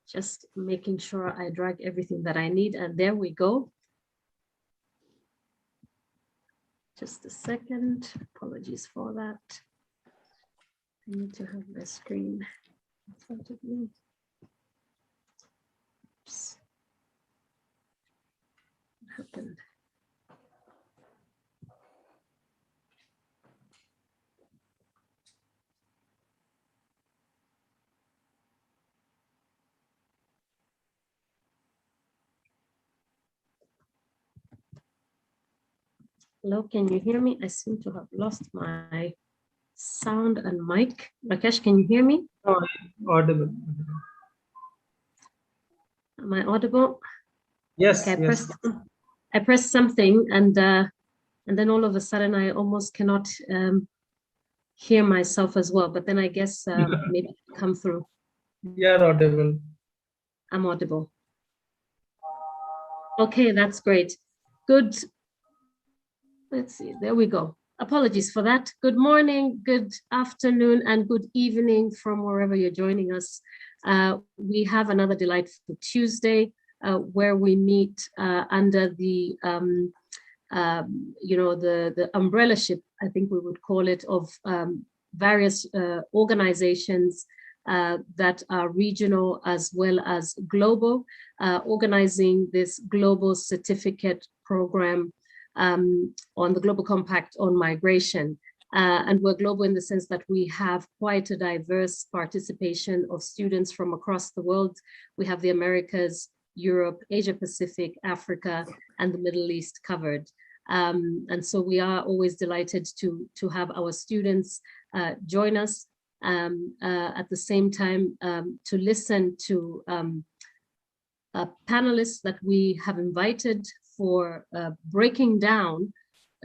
Just making sure I drag everything that I need, and there we go. Just a second, apologies for that. I need to have my screen in front of me. Oops. What happened? Hello, can you hear me? I seem to have lost my sound and mic. Rakesh, can you hear me? Oh, audible. Am I audible? Yes, okay, yes. I pressed something, and then all of a sudden I almost cannot hear myself as well. But then I guess maybe it'll come through. Yeah, audible. I'm audible. Okay, that's great. Good. Let's see, there we go. Apologies for that. Good morning, good afternoon, and good evening from wherever you're joining us. We have another delightful Tuesday where we meet under the, the umbrella-ship, I think we would call it, of various organizations that are regional as well as global, organizing this global certificate program on the Global Compact on Migration. And we're global in the sense that we have quite a diverse participation of students from across the world. We have the Americas, Europe, Asia Pacific, Africa, and the Middle East covered. And so we are always delighted to have our students join us at the same time to listen to panelists that we have invited for breaking down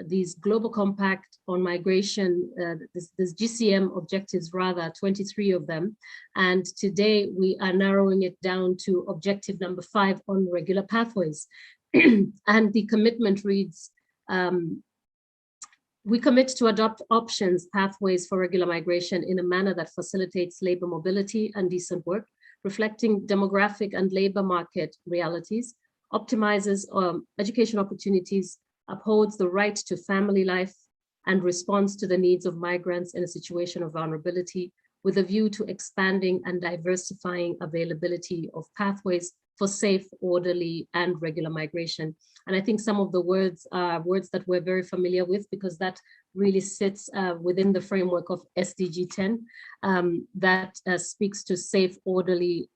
these Global Compact on Migration, this GCM objectives, rather 23 of them. And today we are narrowing it down to objective number 5 on regular pathways. And the commitment reads, we commit to adopt options, pathways for regular migration in a manner that facilitates labor mobility and decent work, reflecting demographic and labor market realities, optimizes education opportunities, upholds the right to family life, and responds to the needs of migrants in a situation of vulnerability with a view to expanding and diversifying availability of pathways for safe, orderly, and regular migration. And I think some of the words are words that we're very familiar with because that really sits within the framework of SDG 10 that speaks to safe, orderly,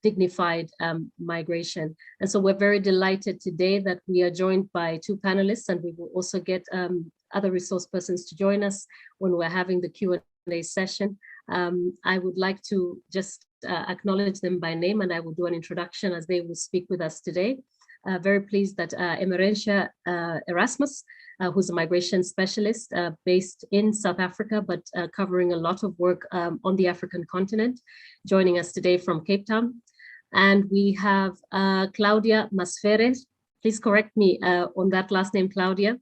dignified migration. And so we're very delighted today that we are joined by 2 panelists, and we will also get other resource persons to join us when we're having the Q&A session. I would like to just acknowledge them by name, and I will do an introduction as they will speak with us today. Very pleased that Emerencia Erasmus, who's a migration specialist based in South Africa, but covering a lot of work on the African continent, joining us today from Cape Town. And we have Claudia Masferes, please correct me on that last name, Claudia,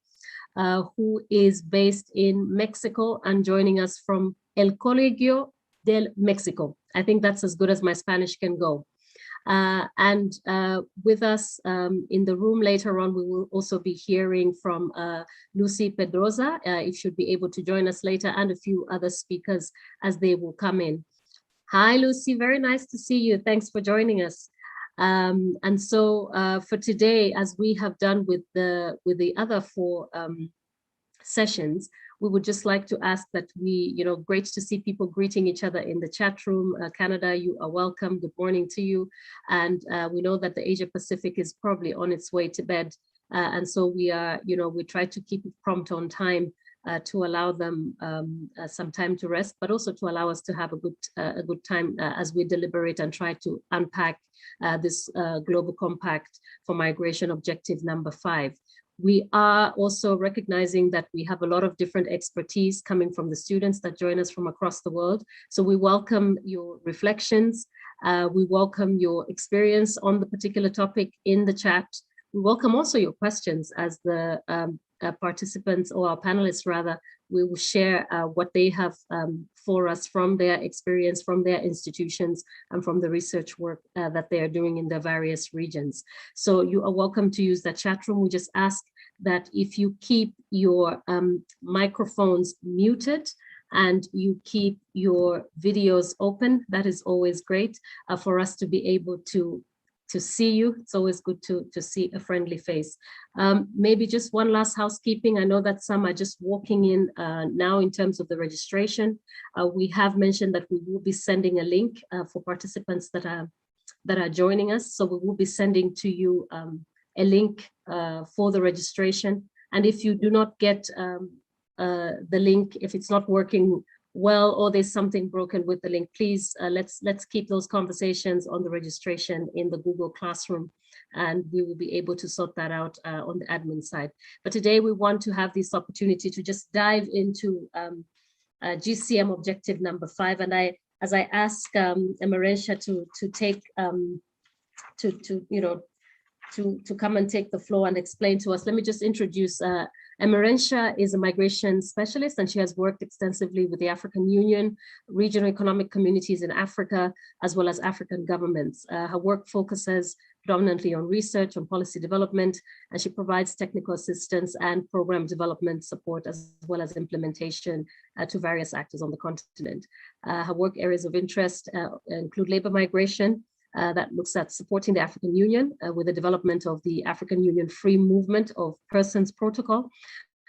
who is based in Mexico and joining us from El Colegio del Mexico. I think that's as good as my Spanish can go. And with us in the room later on, we will also be hearing from Lucy Pedrosa, if she'll be able to join us later, and a few other speakers as they will come in. Hi, Lucy, very nice to see you. Thanks for joining us. And so for today, as we have done with the other 4 sessions, we would just like to ask that we, great to see people greeting each other in the chat room. Canada, you are welcome. Good morning to you. And we know that the Asia Pacific is probably on its way to bed. And so we are, we try to keep it prompt on time to allow them some time to rest, but also to allow us to have a good time as we deliberate and try to unpack this Global Compact for Migration Objective number 5. We are also recognizing that we have a lot of different expertise coming from the students that join us from across the world. So we welcome your reflections. We welcome your experience on the particular topic in the chat. We welcome also your questions as the participants, or our panelists rather, we will share what they have for us from their experience, from their institutions, and from the research work that they are doing in the various regions. So you are welcome to use the chat room. We just ask that if you keep your microphones muted and you keep your videos open, that is always great for us to be able to see you. It's always good to see a friendly face. Maybe just one last housekeeping. I know that some are just walking in now in terms of the registration. We have mentioned that we will be sending a link for participants that are joining us. So we will be sending to you a link for the registration. And if you do not get the link, if it's not working well, or there's something broken with the link, please let's keep those conversations on the registration in the Google Classroom, and we will be able to sort that out on the admin side. But today we want to have this opportunity to just dive into GCM Objective number 5, and as I ask Emerencia to take to come and take the floor and explain to us, let me just introduce Emerencia is a migration specialist, and she has worked extensively with the African Union, regional economic communities in Africa, as well as African governments. Her work focuses predominantly on research, on policy development, and she provides technical assistance and program development support, as well as implementation to various actors on the continent. Her work areas of interest include labor migration, that looks at supporting the African Union with the development of the African Union Free Movement of Persons Protocol,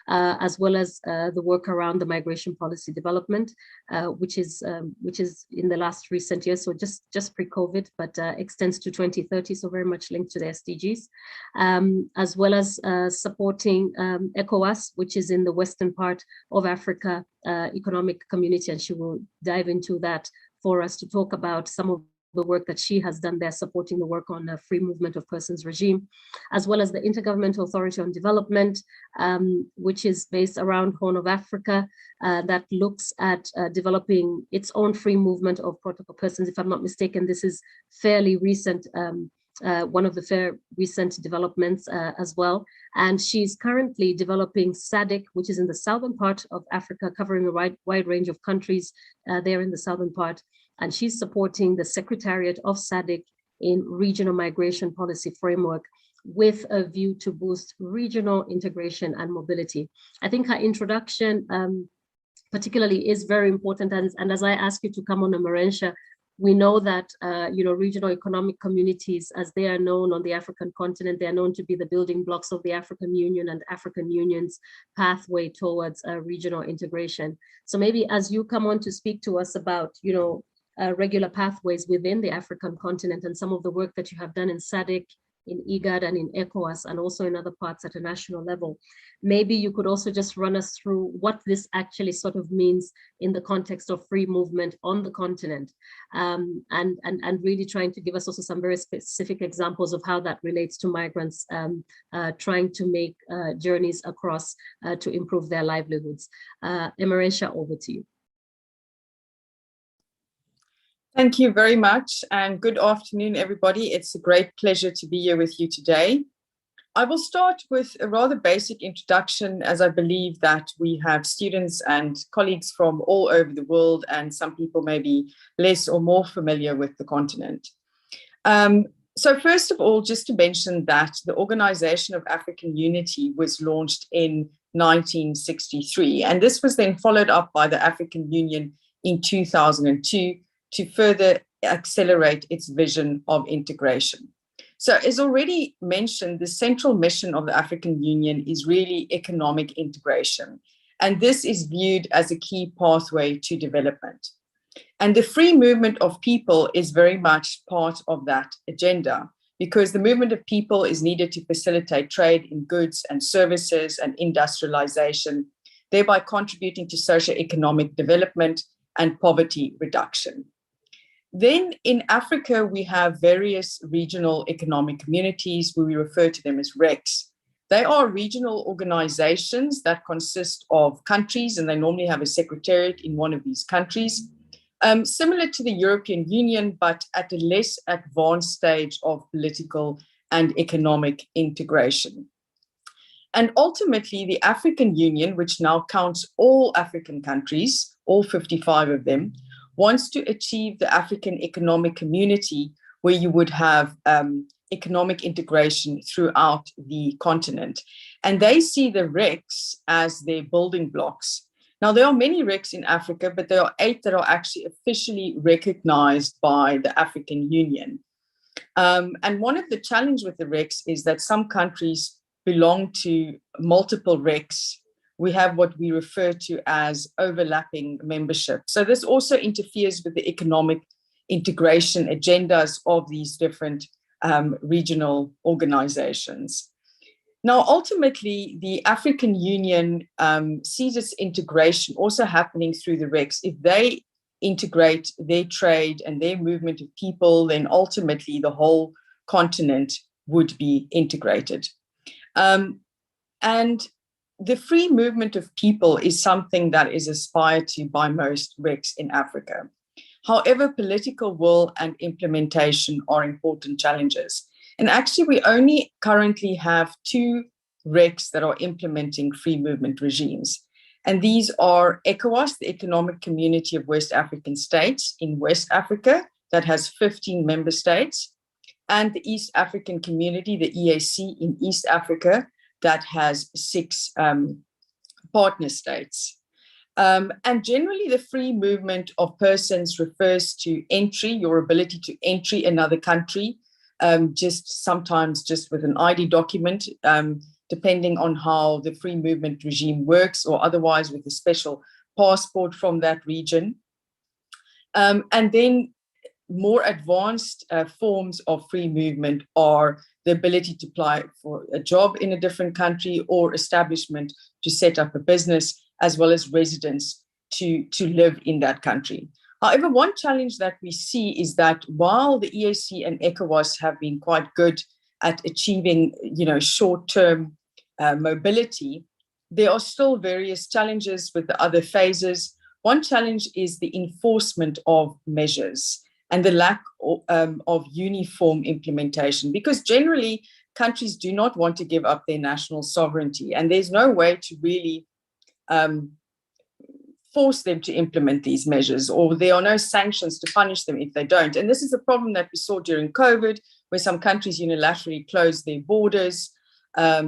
as well as the work around the migration policy development, which is in the last recent years, so just pre-COVID, but extends to 2030, so very much linked to the SDGs, as well as supporting ECOWAS, which is in the western part of Africa economic community, and she will dive into that for us to talk about some of the work that she has done there, supporting the work on the free movement of persons regime, as well as the Intergovernmental Authority on Development, which is based around Horn of Africa, that looks at developing its own free movement of protocol persons. If I'm not mistaken, this is fairly recent, one of the recent developments as well. And she's currently developing SADC, which is in the southern part of Africa, covering a wide range of countries there in the southern part. And she's supporting the Secretariat of SADC in regional migration policy framework with a view to boost regional integration and mobility. I think her introduction particularly is very important. And as I ask you to come on, Emerencia, we know that regional economic communities, as they are known on the African continent, they are known to be the building blocks of the African Union and African Union's pathway towards regional integration. So maybe as you come on to speak to us about, regular pathways within the African continent and some of the work that you have done in SADC, in IGAD, and in ECOWAS, and also in other parts at a national level. Maybe you could also just run us through what this actually sort of means in the context of free movement on the continent, and really trying to give us also some very specific examples of how that relates to migrants trying to make journeys across to improve their livelihoods. Emerencia, over to you. Thank you very much, and good afternoon, everybody. It's a great pleasure to be here with you today. I will start with a rather basic introduction, as I believe that we have students and colleagues from all over the world, and some people may be less or more familiar with the continent. So first of all, just to mention that the Organization of African Unity was launched in 1963, and this was then followed up by the African Union in 2002, to further accelerate its vision of integration. So as already mentioned, the central mission of the African Union is really economic integration. And this is viewed as a key pathway to development. And the free movement of people is very much part of that agenda, because the movement of people is needed to facilitate trade in goods and services and industrialization, thereby contributing to socio-economic development and poverty reduction. Then in Africa, we have various regional economic communities, where we refer to them as RECs. They are regional organizations that consist of countries, and they normally have a secretariat in one of these countries, similar to the European Union, but at a less advanced stage of political and economic integration. And ultimately, the African Union, which now counts all African countries, all 55 of them, wants to achieve the African Economic Community, where you would have economic integration throughout the continent. And they see the RECs as their building blocks. Now, there are many RECs in Africa, but there are 8 that are actually officially recognized by the African Union. And one of the challenges with the RECs is that some countries belong to multiple RECs. We have what we refer to as overlapping membership. So this also interferes with the economic integration agendas of these different regional organizations. Now, ultimately, the African Union sees its integration also happening through the RECs. If they integrate their trade and their movement of people, then ultimately the whole continent would be integrated. And the free movement of people is something that is aspired to by most RECs in Africa. However, political will and implementation are important challenges. And actually, we only currently have 2 RECs that are implementing free movement regimes. And these are ECOWAS, the Economic Community of West African States in West Africa, that has 15 member states, and the East African Community, the EAC in East Africa, that has 6 partner states. And generally, the free movement of persons refers to entry, your ability to enter another country, sometimes just with an ID document, depending on how the free movement regime works, or otherwise with a special passport from that region. And then more advanced forms of free movement are the ability to apply for a job in a different country, or establishment to set up a business, as well as residence to live in that country. However, one challenge that we see is that while the EAC and ECOWAS have been quite good at achieving, short-term mobility, there are still various challenges with the other phases. One challenge is the enforcement of measures and the lack of uniform implementation, because generally countries do not want to give up their national sovereignty, and there's no way to really force them to implement these measures, or there are no sanctions to punish them if they don't. And this is a problem that we saw during COVID, where some countries unilaterally closed their borders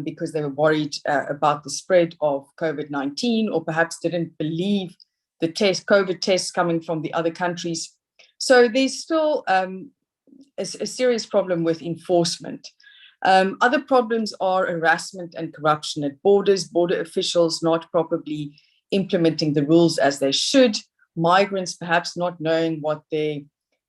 because they were worried about the spread of COVID-19, or perhaps didn't believe the COVID tests coming from the other countries. So there's still a serious problem with enforcement. Other problems are harassment and corruption at borders, border officials not properly implementing the rules as they should, migrants perhaps not knowing what their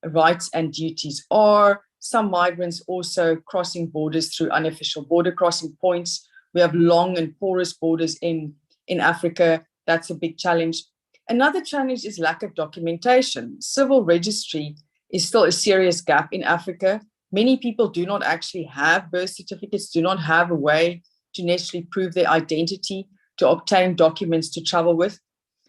rights and duties are, some migrants also crossing borders through unofficial border crossing points. We have long and porous borders in Africa. That's a big challenge. Another challenge is lack of documentation. Civil registry is still a serious gap in Africa. Many people do not actually have birth certificates, do not have a way to necessarily prove their identity, to obtain documents to travel with.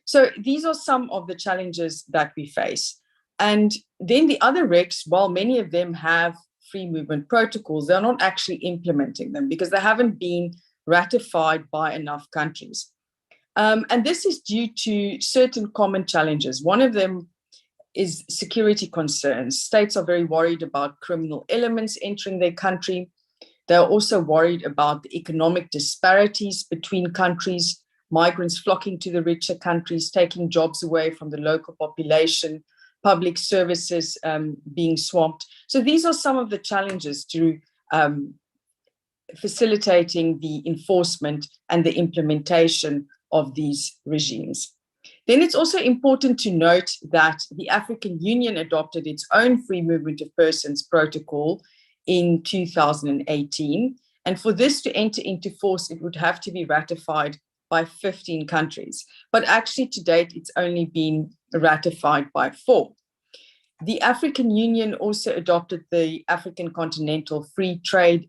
So these are some of the challenges that we face. And then the other RECs, while many of them have free movement protocols, they're not actually implementing them because they haven't been ratified by enough countries. And this is due to certain common challenges. One of them is security concerns. States are very worried about criminal elements entering their country. They're also worried about the economic disparities between countries, migrants flocking to the richer countries, taking jobs away from the local population, public services being swamped. So these are some of the challenges to facilitating the enforcement and the implementation of these regimes. Then it's also important to note that the African Union adopted its own free movement of persons protocol in 2018. And for this to enter into force, it would have to be ratified by 15 countries. But actually, to date, it's only been ratified by 4. The African Union also adopted the African Continental Free Trade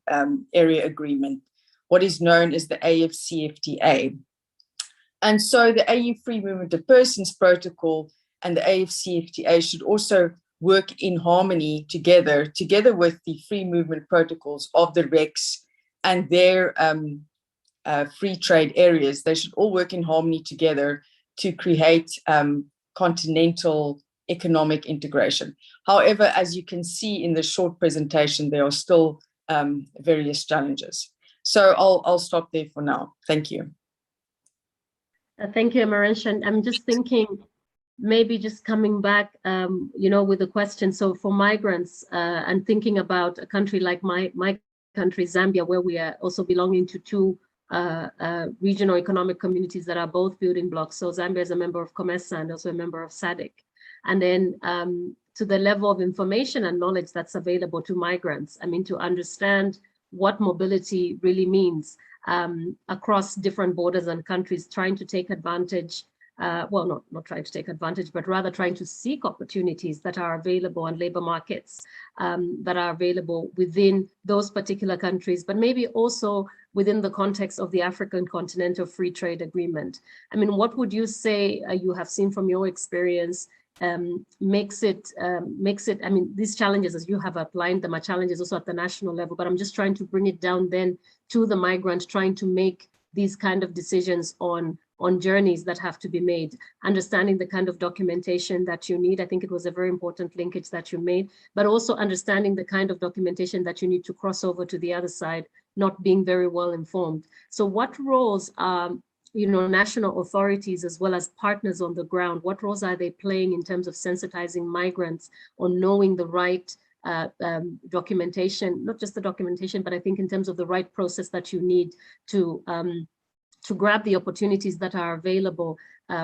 Area Agreement, what is known as the AFCFTA. And so the AU Free Movement of Persons Protocol and the AFCFTA should also work in harmony together with the free movement protocols of the RECs and their free trade areas, they should all work in harmony together to create continental economic integration. However, as you can see in the short presentation, there are still various challenges. So I'll stop there for now. Thank you. Thank you, Amaranth. I'm just thinking, maybe just coming back, with the question. So for migrants and thinking about a country like my country, Zambia, where we are also belonging to two regional economic communities that are both building blocks. So Zambia is a member of COMESA and also a member of SADC. And then to the level of information and knowledge that's available to migrants, I mean, to understand what mobility really means across different borders and countries, trying to take advantage, well, not trying to take advantage, but rather trying to seek opportunities that are available on labor markets that are available within those particular countries, but maybe also within the context of the African Continental Free Trade Agreement. I mean, what would you say you have seen from your experience makes it, I mean, these challenges, as you have outlined them, are challenges also at the national level, but I'm just trying to bring it down then to the migrant trying to make these kind of decisions on journeys that have to be made, understanding the kind of documentation that you need. I think it was a very important linkage that you made, but also understanding the kind of documentation that you need to cross over to the other side, not being very well informed. So what roles are, national authorities as well as partners on the ground, what roles are they playing in terms of sensitizing migrants on knowing the right documentation, not just the documentation, but I think in terms of the right process that you need to grab the opportunities that are available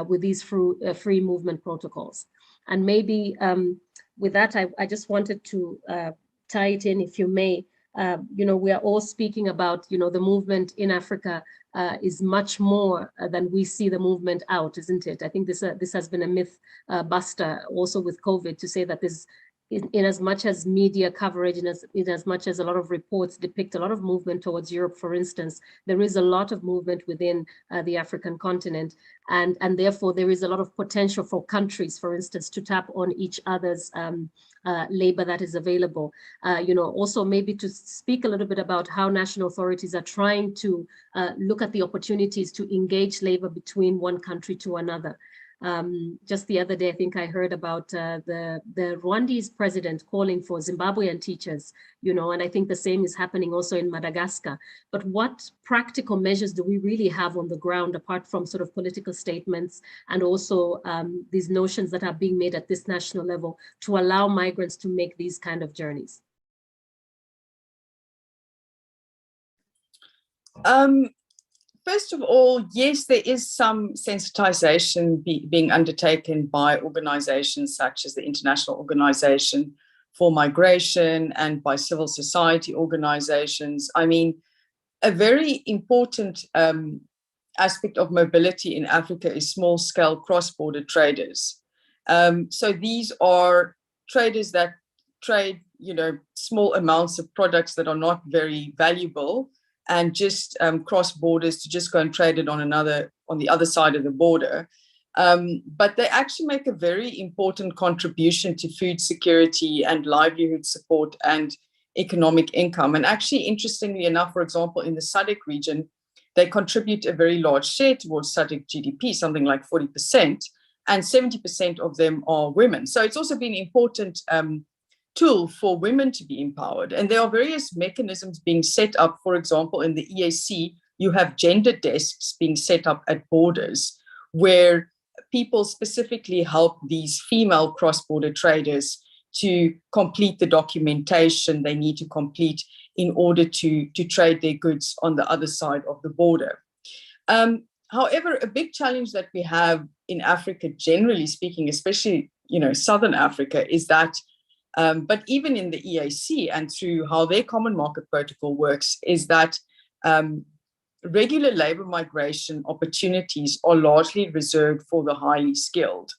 with these free movement protocols. And maybe with that, I just wanted to tie it in, if you may. We are all speaking about, the movement in Africa is much more than we see the movement out, isn't it? I think this has been a myth buster also with COVID, to say that there's, in as much as media coverage, in as much as a lot of reports depict a lot of movement towards Europe, for instance, there is a lot of movement within the African continent. And therefore, there is a lot of potential for countries, for instance, to tap on each other's labor that is available. Also maybe to speak a little bit about how national authorities are trying to look at the opportunities to engage labor between one country to another. Just the other day, I think I heard about the Rwandese president calling for Zimbabwean teachers, and I think the same is happening also in Madagascar. But what practical measures do we really have on the ground, apart from sort of political statements and also these notions that are being made at this national level to allow migrants to make these kind of journeys? First of all, yes, there is some sensitization being undertaken by organizations such as the International Organization for Migration and by civil society organizations. I mean, a very important aspect of mobility in Africa is small-scale cross-border traders. So these are traders that trade, small amounts of products that are not very valuable, and just cross borders to just go and trade it on the other side of the border. But they actually make a very important contribution to food security and livelihood support and economic income. And actually, interestingly enough, for example, in the SADC region, they contribute a very large share towards SADC GDP, something like 40%, and 70% of them are women. So it's also been important tool for women to be empowered. And there are various mechanisms being set up. For example, in the EAC, you have gender desks being set up at borders where people specifically help these female cross-border traders to complete the documentation they need to complete in order to trade their goods on the other side of the border. However, a big challenge that we have in Africa, generally speaking, especially, Southern Africa, is that but even in the EAC and through how their common market protocol works, is that regular labor migration opportunities are largely reserved for the highly skilled.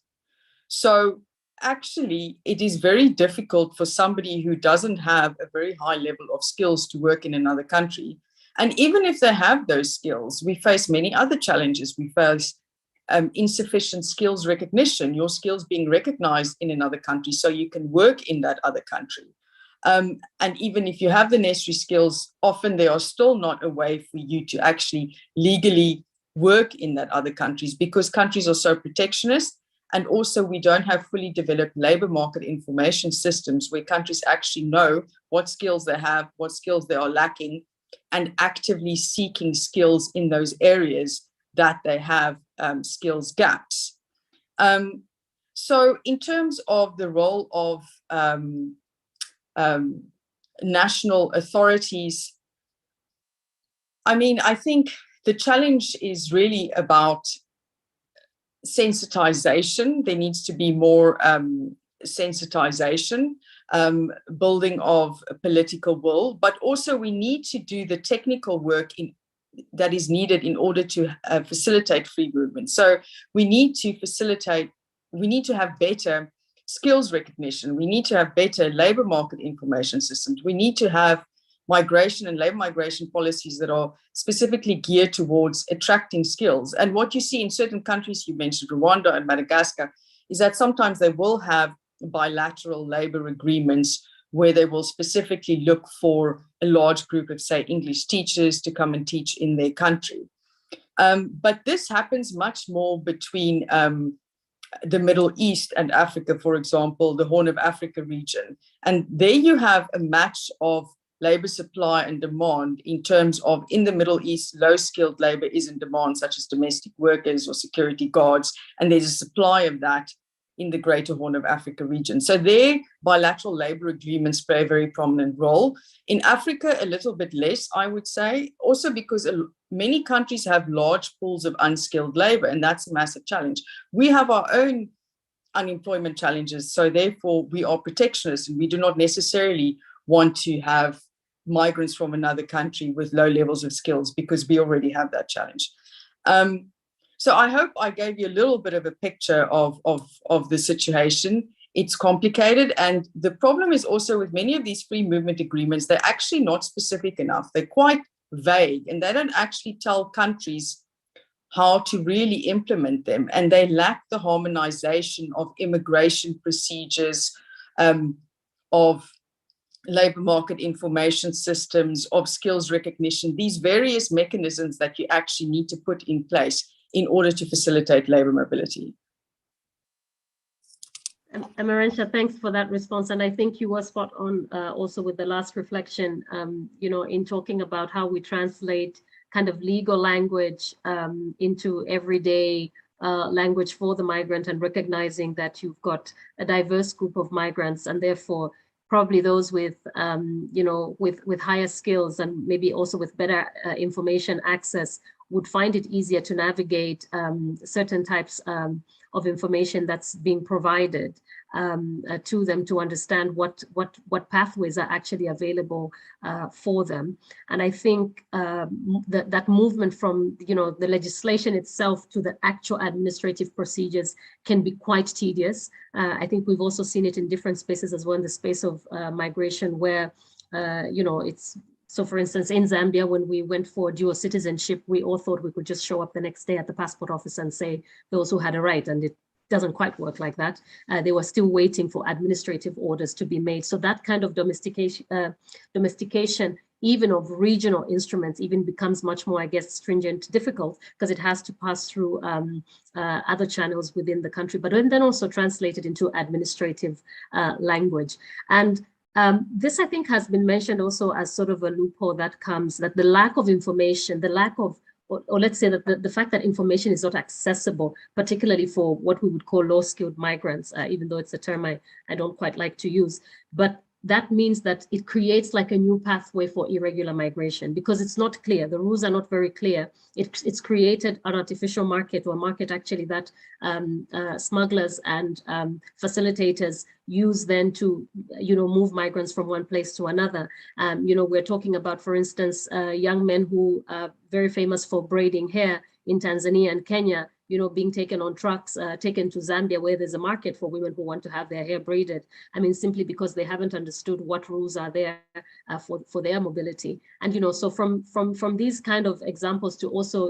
So actually, it is very difficult for somebody who doesn't have a very high level of skills to work in another country. And even if they have those skills, we face many other challenges. We face insufficient skills recognition, your skills being recognized in another country so you can work in that other country. And even if you have the necessary skills, often there are still not a way for you to actually legally work in that other countries, because countries are so protectionist. And also we don't have fully developed labor market information systems where countries actually know what skills they have, what skills they are lacking, and actively seeking skills in those areas that they have skills gaps. So in terms of the role of national authorities, I mean, I think the challenge is really about sensitization. There needs to be more sensitization, building of political will, but also we need to do the technical work that is needed in order to facilitate free movement. So we need to have better skills recognition. We need to have better labor market information systems. We need to have migration and labor migration policies that are specifically geared towards attracting skills. And what you see in certain countries, you mentioned Rwanda and Madagascar, is that sometimes they will have bilateral labor agreements where they will specifically look for a large group of, say, English teachers to come and teach in their country. But this happens much more between the Middle East and Africa, for example, the Horn of Africa region. And there you have a match of labor supply and demand in terms of, in the Middle East, low-skilled labor is in demand, such as domestic workers or security guards, and there's a supply of that in the Greater Horn of Africa region. So there, bilateral labor agreements play a very prominent role. In Africa, a little bit less, I would say, also because many countries have large pools of unskilled labor, and that's a massive challenge. We have our own unemployment challenges, so therefore we are protectionist, and we do not necessarily want to have migrants from another country with low levels of skills, because we already have that challenge. So I hope I gave you a little bit of a picture of the situation. It's complicated. And the problem is also with many of these free movement agreements, they're actually not specific enough. They're quite vague, and they don't actually tell countries how to really implement them. And they lack the harmonization of immigration procedures, of labor market information systems, of skills recognition, these various mechanisms that you actually need to put in place in order to facilitate labor mobility. Amarensha, thanks for that response. And I think you were spot on also with the last reflection, in talking about how we translate kind of legal language into everyday language for the migrant, and recognizing that you've got a diverse group of migrants, and therefore probably those with, with higher skills and maybe also with better information access would find it easier to navigate certain types of information that's being provided to them, to understand what pathways are actually available for them. And I think that movement from the legislation itself to the actual administrative procedures can be quite tedious. I think we've also seen it in different spaces as well, in the space of migration, where it's, so for instance, in Zambia, when we went for dual citizenship, we all thought we could just show up the next day at the passport office and say those who had a right, and it doesn't quite work like that. They were still waiting for administrative orders to be made. So that kind of domestication even of regional instruments even becomes much more, I guess, stringent, difficult, because it has to pass through other channels within the country, but then also translated into administrative language. And this, I think, has been mentioned also as sort of a loophole that comes, that the lack of information, the lack of, or let's say that the fact that information is not accessible, particularly for what we would call low-skilled migrants, even though it's a term I don't quite like to use, but that means that it creates like a new pathway for irregular migration, because it's not clear. The rules are not very clear. It's created an artificial market, or a market actually that smugglers and facilitators use then to, move migrants from one place to another. We're talking about, for instance, young men who are very famous for braiding hair in Tanzania and Kenya, being taken on trucks, taken to Zambia, where there's a market for women who want to have their hair braided. I mean, simply because they haven't understood what rules are there for their mobility. And, so from these kind of examples to also,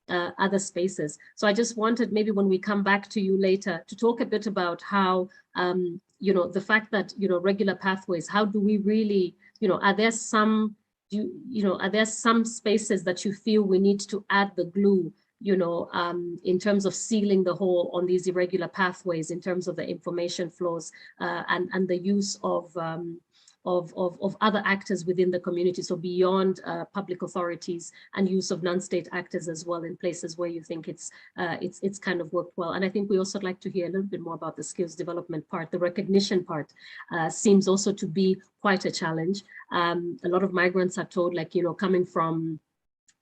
other spaces. So I just wanted, maybe when we come back to you later, to talk a bit about how you know, the fact that, you know, regular pathways, how do we really, you know, are there some, are there some spaces that you feel we need to add the glue, you know, in terms of sealing the hole on these irregular pathways, in terms of the information flows and the use of other actors within the community, so beyond public authorities, and use of non-state actors as well in places where you think it's kind of worked well. And I think we also like to hear a little bit more about the skills development part. The recognition part seems also to be quite a challenge. A lot of migrants are told, like, you know, coming from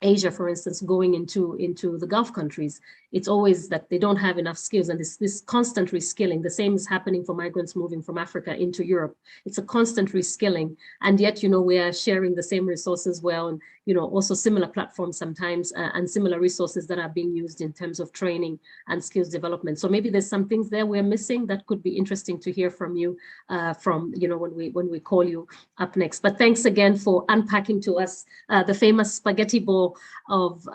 Asia, for instance, going into the Gulf countries, it's always that they don't have enough skills, and this constant reskilling. The same is happening for migrants moving from Africa into Europe. It's a constant reskilling, and yet, you know, we are sharing the same resources well, and, you know, also similar platforms sometimes, and similar resources that are being used in terms of training and skills development. So maybe there's some things there we're missing that could be interesting to hear from you, you know, when we call you up next. But thanks again for unpacking to us the famous spaghetti ball of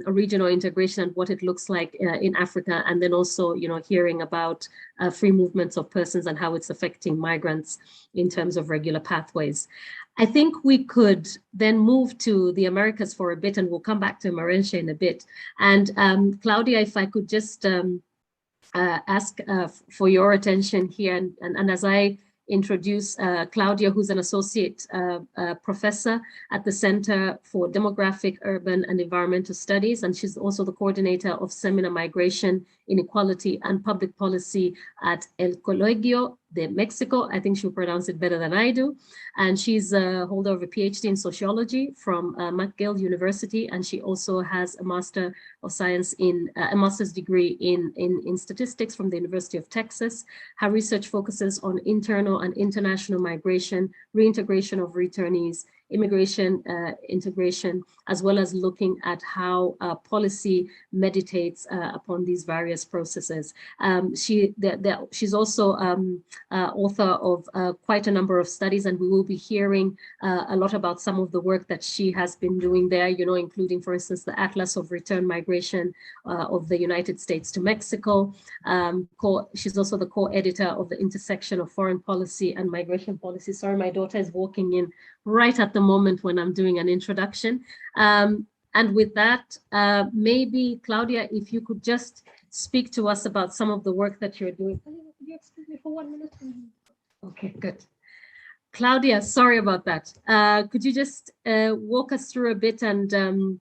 regional integration and what it looks like in Africa, and then also, you know, hearing about free movements of persons and how it's affecting migrants in terms of regular pathways. I think we could then move to the Americas for a bit, and we'll come back to Marenche in a bit. And Claudia, if I could just ask for your attention here, and as I introduce Claudia, who's an associate professor at the Center for Demographic, Urban and Environmental Studies, and she's also the coordinator of Seminar Migration, Inequality and Public Policy at El Colegio de Mexico. I think she'll pronounce it better than I do. And she's a holder of a PhD in sociology from McGill University, and she also has a Master of Science in a master's degree in statistics from the University of Texas. Her research focuses on internal and international migration, reintegration of returnees, immigration integration, as well as looking at how policy meditates upon these various processes. She's also author of quite a number of studies, and we will be hearing a lot about some of the work that she has been doing there, you know, including, for instance, the Atlas of Return Migration of the United States to Mexico. She's also the co-editor of the Intersection of Foreign Policy and Migration Policy. Sorry, my daughter is walking in right at the moment when I'm doing an introduction. And with that, maybe Claudia, if you could just speak to us about some of the work that you're doing. Could you excuse me for 1 minute? Okay, good. Claudia, sorry about that. Could you just walk us through a bit and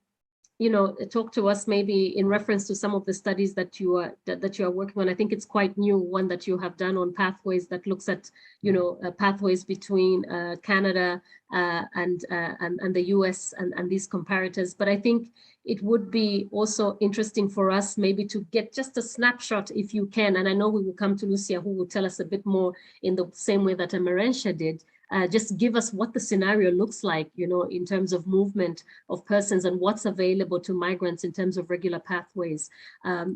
you know, talk to us maybe in reference to some of the studies that you are working on. I think it's quite new, one that you have done on pathways that looks at, you know, pathways between Canada and the US and these comparators. But I think it would be also interesting for us maybe to get just a snapshot, if you can. And I know we will come to Lucia, who will tell us a bit more in the same way that Marenche did. Just give us what the scenario looks like, you know, in terms of movement of persons and what's available to migrants in terms of regular pathways.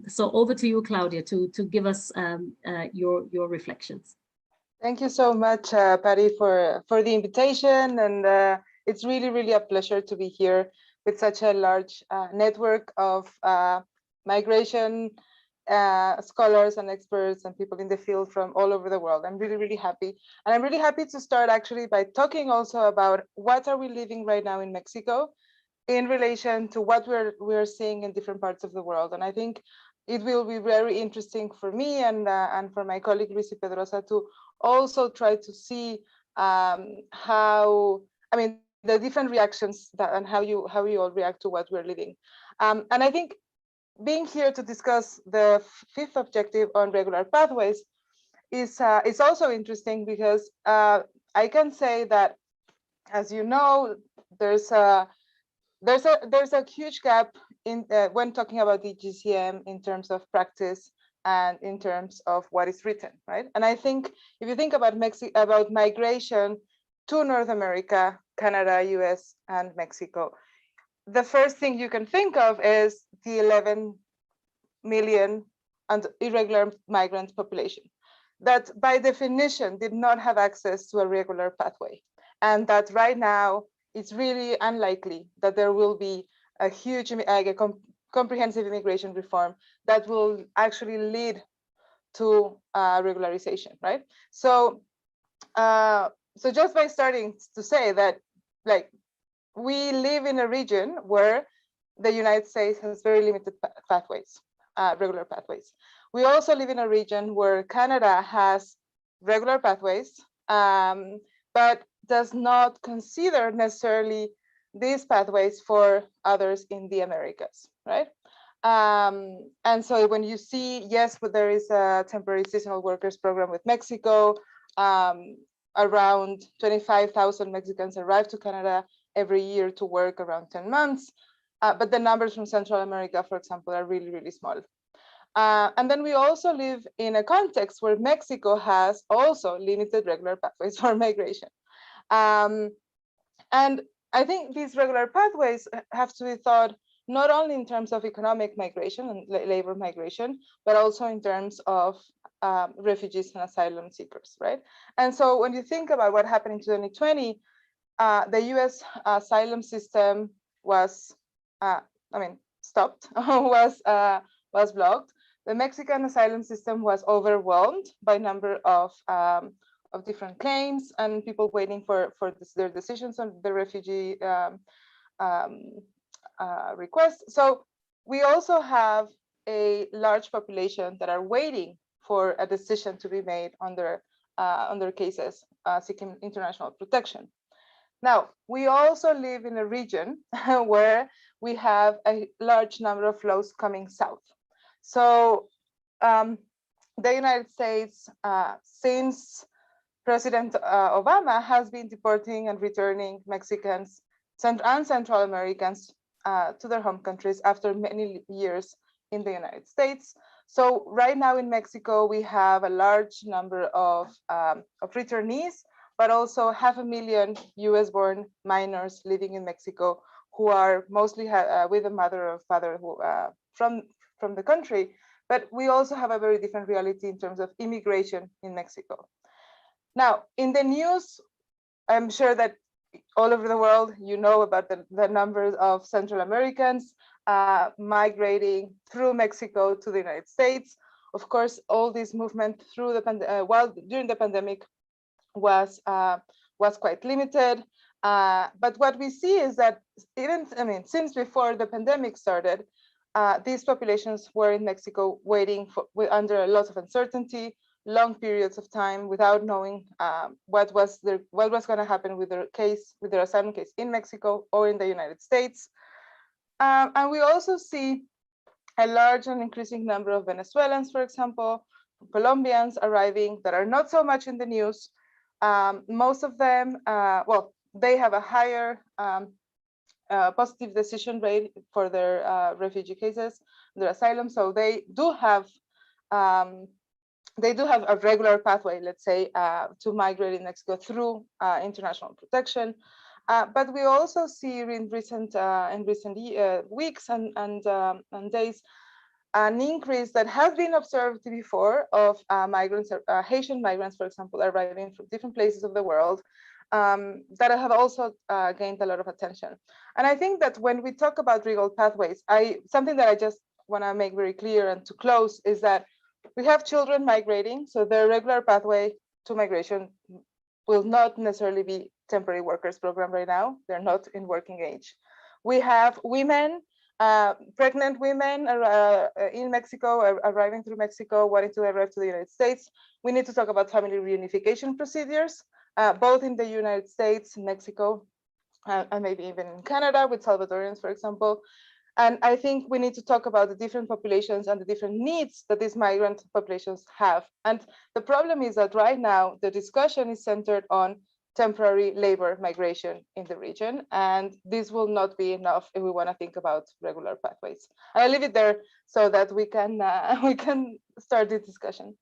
So over to you, Claudia, to give us your reflections. Thank you so much, Patty, for the invitation. And it's really, really a pleasure to be here with such a large network of migration scholars and experts and people in the field from all over the world. I'm really, really happy. And I'm really happy to start actually by talking also about what are we living right now in Mexico in relation to what we're seeing in different parts of the world. And I think it will be very interesting for me and for my colleague Lucy Pedrosa to also try to see how, I mean, the different reactions and how you all react to what we're living. And I think being here to discuss the fifth objective on regular pathways is also interesting because I can say that, as you know, there's a huge gap in when talking about the GCM in terms of practice and in terms of what is written, right? And I think if you think about migration to North America, Canada, US, and Mexico, the first thing you can think of is the 11 million irregular migrant population that by definition did not have access to a regular pathway. And that right now it's really unlikely that there will be a huge comprehensive immigration reform that will actually lead to regularization, right? So, so just by starting to say that, like, we live in a region where the United States has very limited pathways, regular pathways. We also live in a region where Canada has regular pathways, but does not consider necessarily these pathways for others in the Americas, right? And so when you see, yes, but there is a temporary seasonal workers program with Mexico, around 25,000 Mexicans arrive to Canada every year to work around 10 months. But the numbers from Central America, for example, are really, really small. And then we also live in a context where Mexico has also limited regular pathways for migration. And I think these regular pathways have to be thought not only in terms of economic migration and labor migration, but also in terms of refugees and asylum seekers, right? And so when you think about what happened in 2020, the US asylum system was, stopped, was blocked. The Mexican asylum system was overwhelmed by a number of different claims and people waiting for their decisions on the refugee request. So we also have a large population that are waiting for a decision to be made on their cases seeking international protection. Now, we also live in a region where we have a large number of flows coming south. So the United States, since President Obama, has been deporting and returning Mexicans and Central Americans to their home countries after many years in the United States. So right now in Mexico, we have a large number of returnees, but also 500,000 US-born minors living in Mexico who are mostly with a mother or father who from the country. But we also have a very different reality in terms of immigration in Mexico. Now, in the news, I'm sure that all over the world, you know about the numbers of Central Americans migrating through Mexico to the United States. Of course, all this movement through the during the pandemic was quite limited. But what we see is that even, since before the pandemic started, these populations were in Mexico waiting under a lot of uncertainty, long periods of time without knowing what was going to happen with their asylum case in Mexico or in the United States. And we also see a large and increasing number of Venezuelans, for example, Colombians arriving that are not so much in the news. Most of them, they have a higher positive decision rate for their refugee cases, their asylum. So they do have a regular pathway, let's say, to migrate in Mexico through international protection. But we also see in recent weeks and days an increase that has been observed before of migrants, Haitian migrants, for example, arriving from different places of the world that have also gained a lot of attention. And I think that when we talk about legal pathways, something that I just want to make very clear and to close is that we have children migrating, so their regular pathway to migration will not necessarily be temporary workers program right now. They're not in working age. We have women, pregnant women in Mexico, arriving through Mexico, wanting to arrive to the United States. We need to talk about family reunification procedures, both in the United States, Mexico, and maybe even in Canada with Salvadorians, for example. And I think we need to talk about the different populations and the different needs that these migrant populations have. And the problem is that right now, the discussion is centered on temporary labor migration in the region. And this will not be enough if we want to think about regular pathways. I'll leave it there so that we can start the discussion.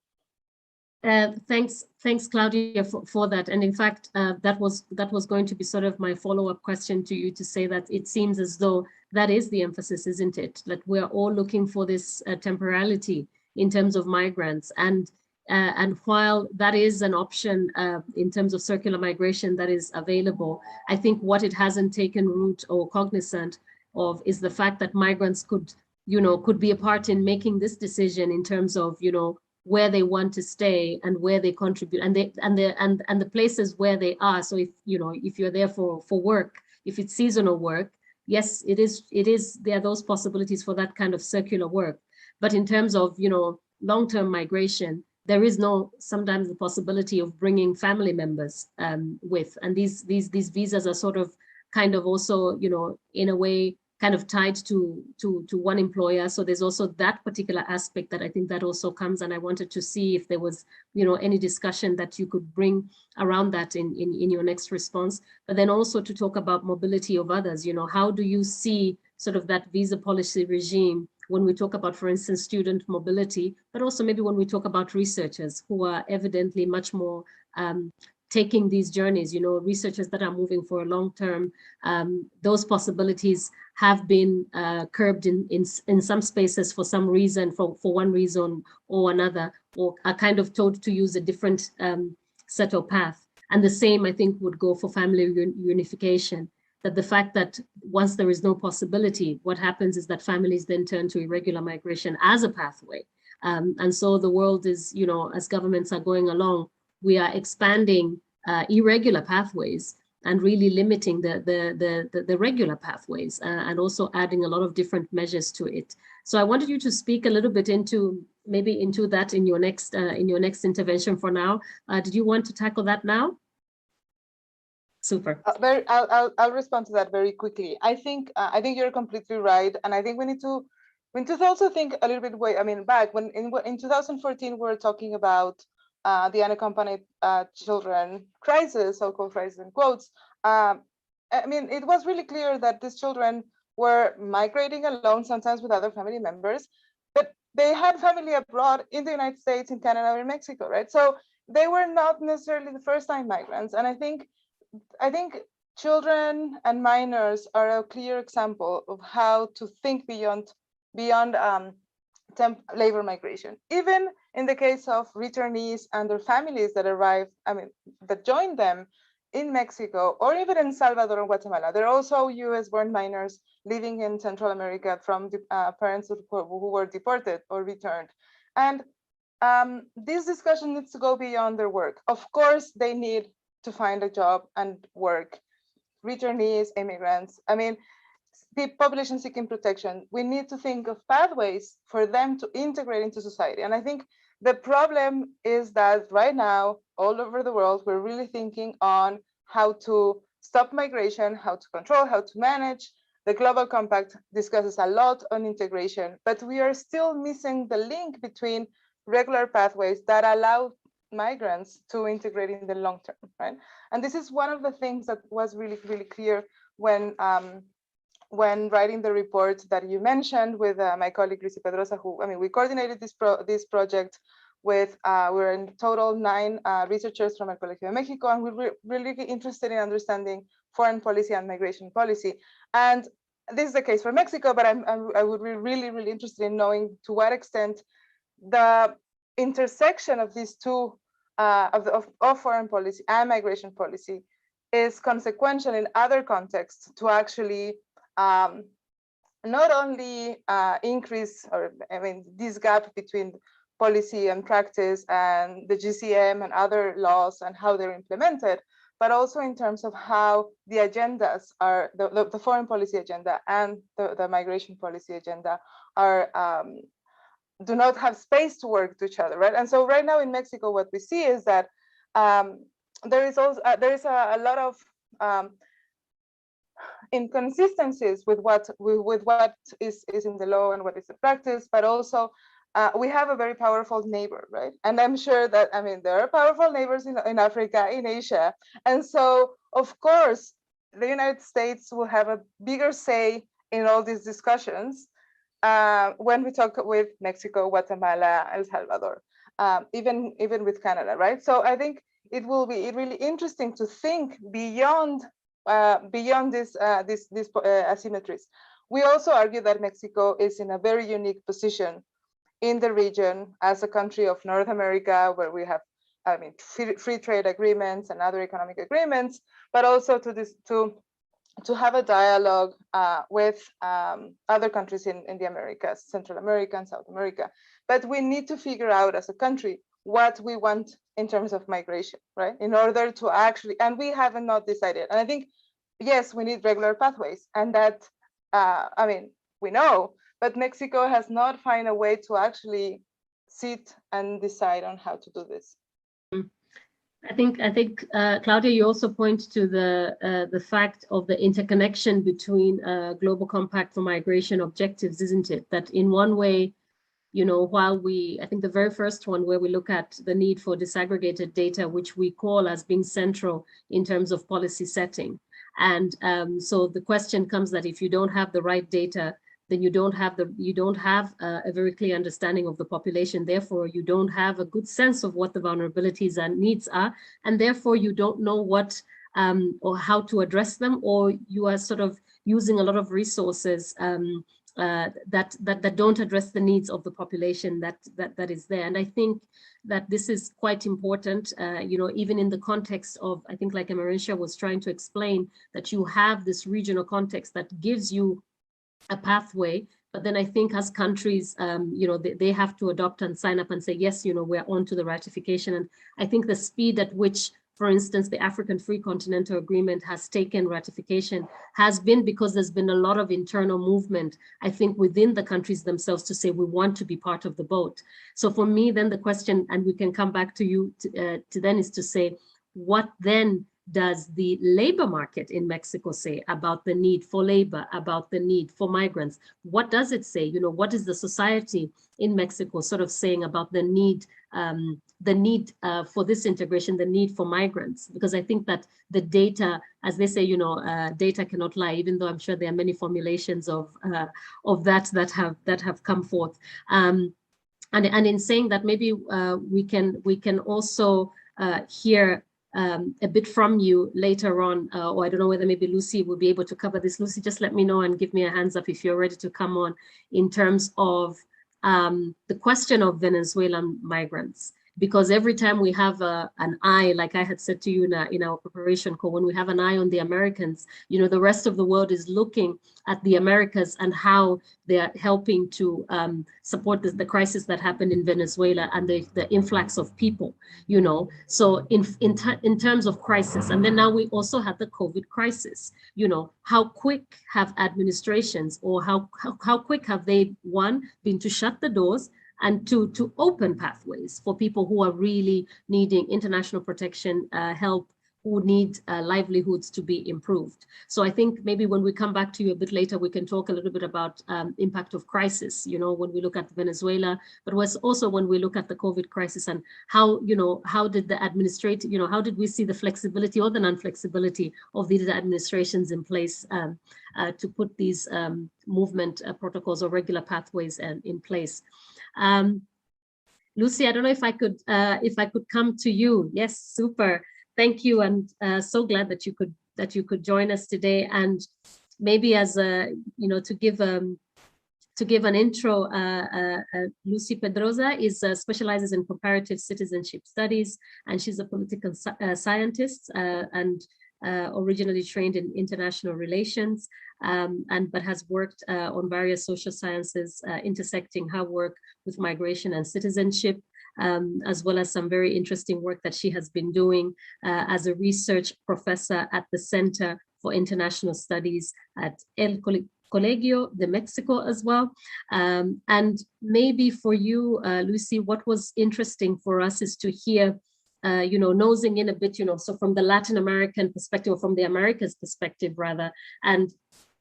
Thanks, Claudia, for that. And in fact, that was going to be sort of my follow-up question to you, to say that it seems as though that is the emphasis, isn't it? That we're all looking for this temporality in terms of migrants. And while that is an option in terms of circular migration that is available, I think what it hasn't taken root or cognizant of is the fact that migrants could be a part in making this decision in terms of, where they want to stay and where they contribute, and the places where they are. So if if you're there for work, if it's seasonal work, yes, it is there are those possibilities for that kind of circular work. But in terms of long-term migration, there is sometimes the possibility of bringing family members with, and these visas are sort of kind of also in a way kind of tied to one employer. So there's also that particular aspect that I think that also comes, and I wanted to see if there was any discussion that you could bring around that in your next response. But then also to talk about mobility of others. How do you see sort of that visa policy regime when we talk about, for instance, student mobility, but also maybe when we talk about researchers who are evidently much more taking these journeys, researchers that are moving for a long term, those possibilities have been curbed in some spaces for some reason, for one reason or another, or are kind of told to use a different set of path. And the same, I think, would go for family reunification, that the fact that once there is no possibility, what happens is that families then turn to irregular migration as a pathway. And so the world is, as governments are going along, we are expanding irregular pathways and really limiting the regular pathways, and also adding a lot of different measures to it. So I wanted you to speak a little bit into that in your next intervention. For now, did you want to tackle that now? Super. I'll respond to that very quickly. I think you're completely right, and I think we need to also think a little bit back when in 2014 we were talking about the unaccompanied children crisis, so-called crisis in quotes. It was really clear that these children were migrating alone, sometimes with other family members, but they had family abroad in the United States, in Canada, or in Mexico, right? So they were not necessarily the first-time migrants. And I think children and minors are a clear example of how to think beyond labor migration. Even in the case of returnees and their families that arrived, that joined them in Mexico, or even in Salvador and Guatemala, there are also US-born minors living in Central America from parents who were deported or returned. And this discussion needs to go beyond their work. Of course, they need to find a job and work. Returnees, immigrants, the population seeking protection, we need to think of pathways for them to integrate into society. And I think the problem is that right now, all over the world, we're really thinking on how to stop migration, how to control, how to manage. The Global Compact discusses a lot on integration, but we are still missing the link between regular pathways that allow migrants to integrate in the long term, right? And this is one of the things that was really, really clear when writing the report that you mentioned with my colleague Lucy Pedrosa, we coordinated this project with, we're in total 9 researchers from El Colegio de Mexico, and we're really interested in understanding foreign policy and migration policy. And this is the case for Mexico, but I would be really, really interested in knowing to what extent the intersection of these two, of foreign policy and migration policy, is consequential in other contexts to actually not only increase, this gap between policy and practice and the GCM and other laws and how they're implemented, but also in terms of how the agendas are, the foreign policy agenda and the migration policy agenda are, do not have space to work to each other, right? And so right now in Mexico, what we see is that there is a lot of inconsistencies with what is in the law and what is the practice, but also we have a very powerful neighbor, right? And I'm sure that, there are powerful neighbors in Africa, in Asia. And so, of course, the United States will have a bigger say in all these discussions when we talk with Mexico, Guatemala, El Salvador, even with Canada, right? So I think it will be really interesting to think beyond this asymmetries. We also argue that Mexico is in a very unique position in the region as a country of North America, where we have, free trade agreements and other economic agreements, but also to have a dialogue with other countries in the Americas, Central America and South America. but we need to figure out as a country what we want in terms of migration, right? In order to actually, and we haven't not decided. And I think, yes, we need regular pathways, and that, I mean, we know, but Mexico has not found a way to actually sit and decide on how to do this. I think Claudia, you also point to the fact of the interconnection between Global Compact for Migration objectives, isn't it? That in one way, you know, while I think the very first one where we look at the need for disaggregated data, which we call as being central in terms of policy setting. And so the question comes that if you don't have the right data, then you don't have a very clear understanding of the population. Therefore, you don't have a good sense of what the vulnerabilities and needs are, and therefore you don't know what or how to address them, or you are sort of using a lot of resources that don't address the needs of the population that is there. And I think that this is quite important, you know, even in the context of, I think like Amarisha was trying to explain, that you have this regional context that gives you a pathway, but then I think as countries, you know, they have to adopt and sign up and say, yes, you know, we're on to the ratification. And I think the speed at which, for instance, the African Free Continental Agreement has taken ratification has been because there's been a lot of internal movement, I think, within the countries themselves to say we want to be part of the boat. So for me, then the question, and we can come back to you to then, is to say, what then does the labor market in Mexico say about the need for labor, about the need for migrants? What does it say? You know, what is the society in Mexico sort of saying about the need for this integration, the need for migrants? Because I think that the data, as they say, you know, data cannot lie, even though I'm sure there are many formulations of that have come forth. And in saying that, maybe we can also hear a bit from you later on, or I don't know whether maybe Lucy will be able to cover this. Lucy, just let me know and give me a hands up if you're ready to come on, in terms of the question of Venezuelan migrants. Because every time we have an eye, like I had said to you in our preparation call, when we have an eye on the Americans, you know, the rest of the world is looking at the Americas and how they're helping to support the crisis that happened in Venezuela and the influx of people, you know. So in terms of crisis, and then now we also have the COVID crisis, you know, how quick have administrations, or how quick have they, one, been to shut the doors, and to open pathways for people who are really needing international protection, help, who need livelihoods to be improved. So I think maybe when we come back to you a bit later, we can talk a little bit about impact of crisis, you know, when we look at Venezuela, but also when we look at the COVID crisis, and how, you know, how did the administrative, you know, how did we see the flexibility or the non-flexibility of these administrations in place to put these movement protocols or regular pathways in place. Lucy, I don't know if I could come to you. Yes, super. Thank you, and so glad that you could join us today. And maybe as a, you know, to give an intro, Lucy Pedrosa specializes in comparative citizenship studies, and she's a political scientist and originally trained in international relations, but has worked on various social sciences intersecting her work with migration and citizenship, as well as some very interesting work that she has been doing as a research professor at the Center for International Studies at El Colegio de Mexico as well. And maybe for you, Lucy, what was interesting for us is to hear, you know, nosing in a bit, you know, so from the Latin American perspective, or from the Americas perspective rather, and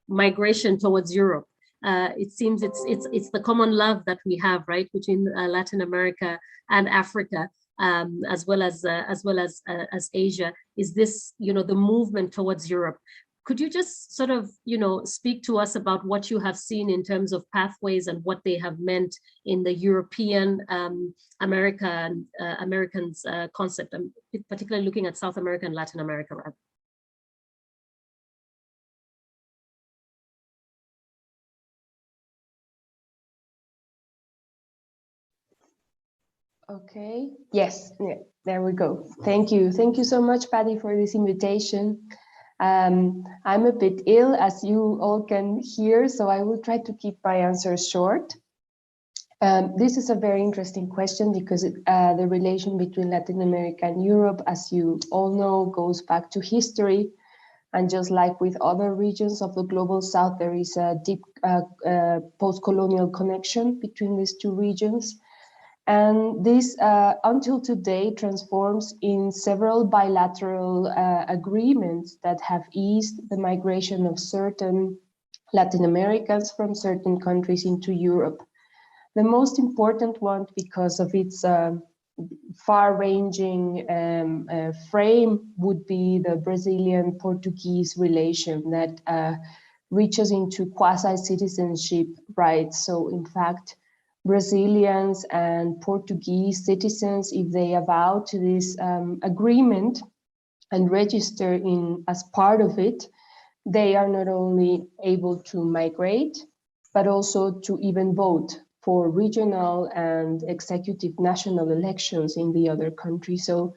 migration towards Europe. It seems it's the common love that we have, right, between Latin America and Africa, as well as Asia. Is this, you know, the movement towards Europe? Could you just sort of, you know, speak to us about what you have seen in terms of pathways and what they have meant in the European Americans concept, and particularly looking at South America and Latin America, rather? Okay, yes, yeah, there we go. Thank you. Thank you so much, Patty, for this invitation. I'm a bit ill, as you all can hear, so I will try to keep my answers short. This is a very interesting question because the relation between Latin America and Europe, as you all know, goes back to history. And just like with other regions of the global south, there is a deep post-colonial connection between these two regions. And this, until today, transforms in several bilateral agreements that have eased the migration of certain Latin Americans from certain countries into Europe. The most important one, because of its far-ranging frame, would be the Brazilian-Portuguese relation that reaches into quasi-citizenship rights. So in fact, Brazilians and Portuguese citizens, if they avow to this agreement and register as part of it, they are not only able to migrate, but also to even vote for regional and executive national elections in the other country. So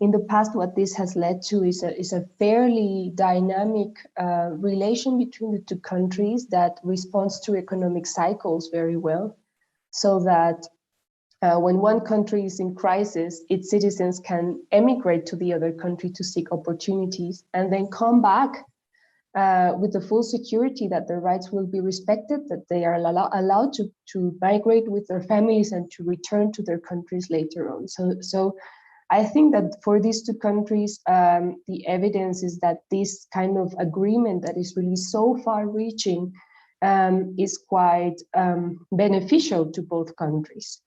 in the past, what this has led to is a fairly dynamic relation between the two countries that responds to economic cycles very well, so that when one country is in crisis, its citizens can emigrate to the other country to seek opportunities and then come back with the full security that their rights will be respected, that they are allowed to migrate with their families and to return to their countries later on. So I think that for these two countries, the evidence is that this kind of agreement that is really so far-reaching is quite beneficial to both countries.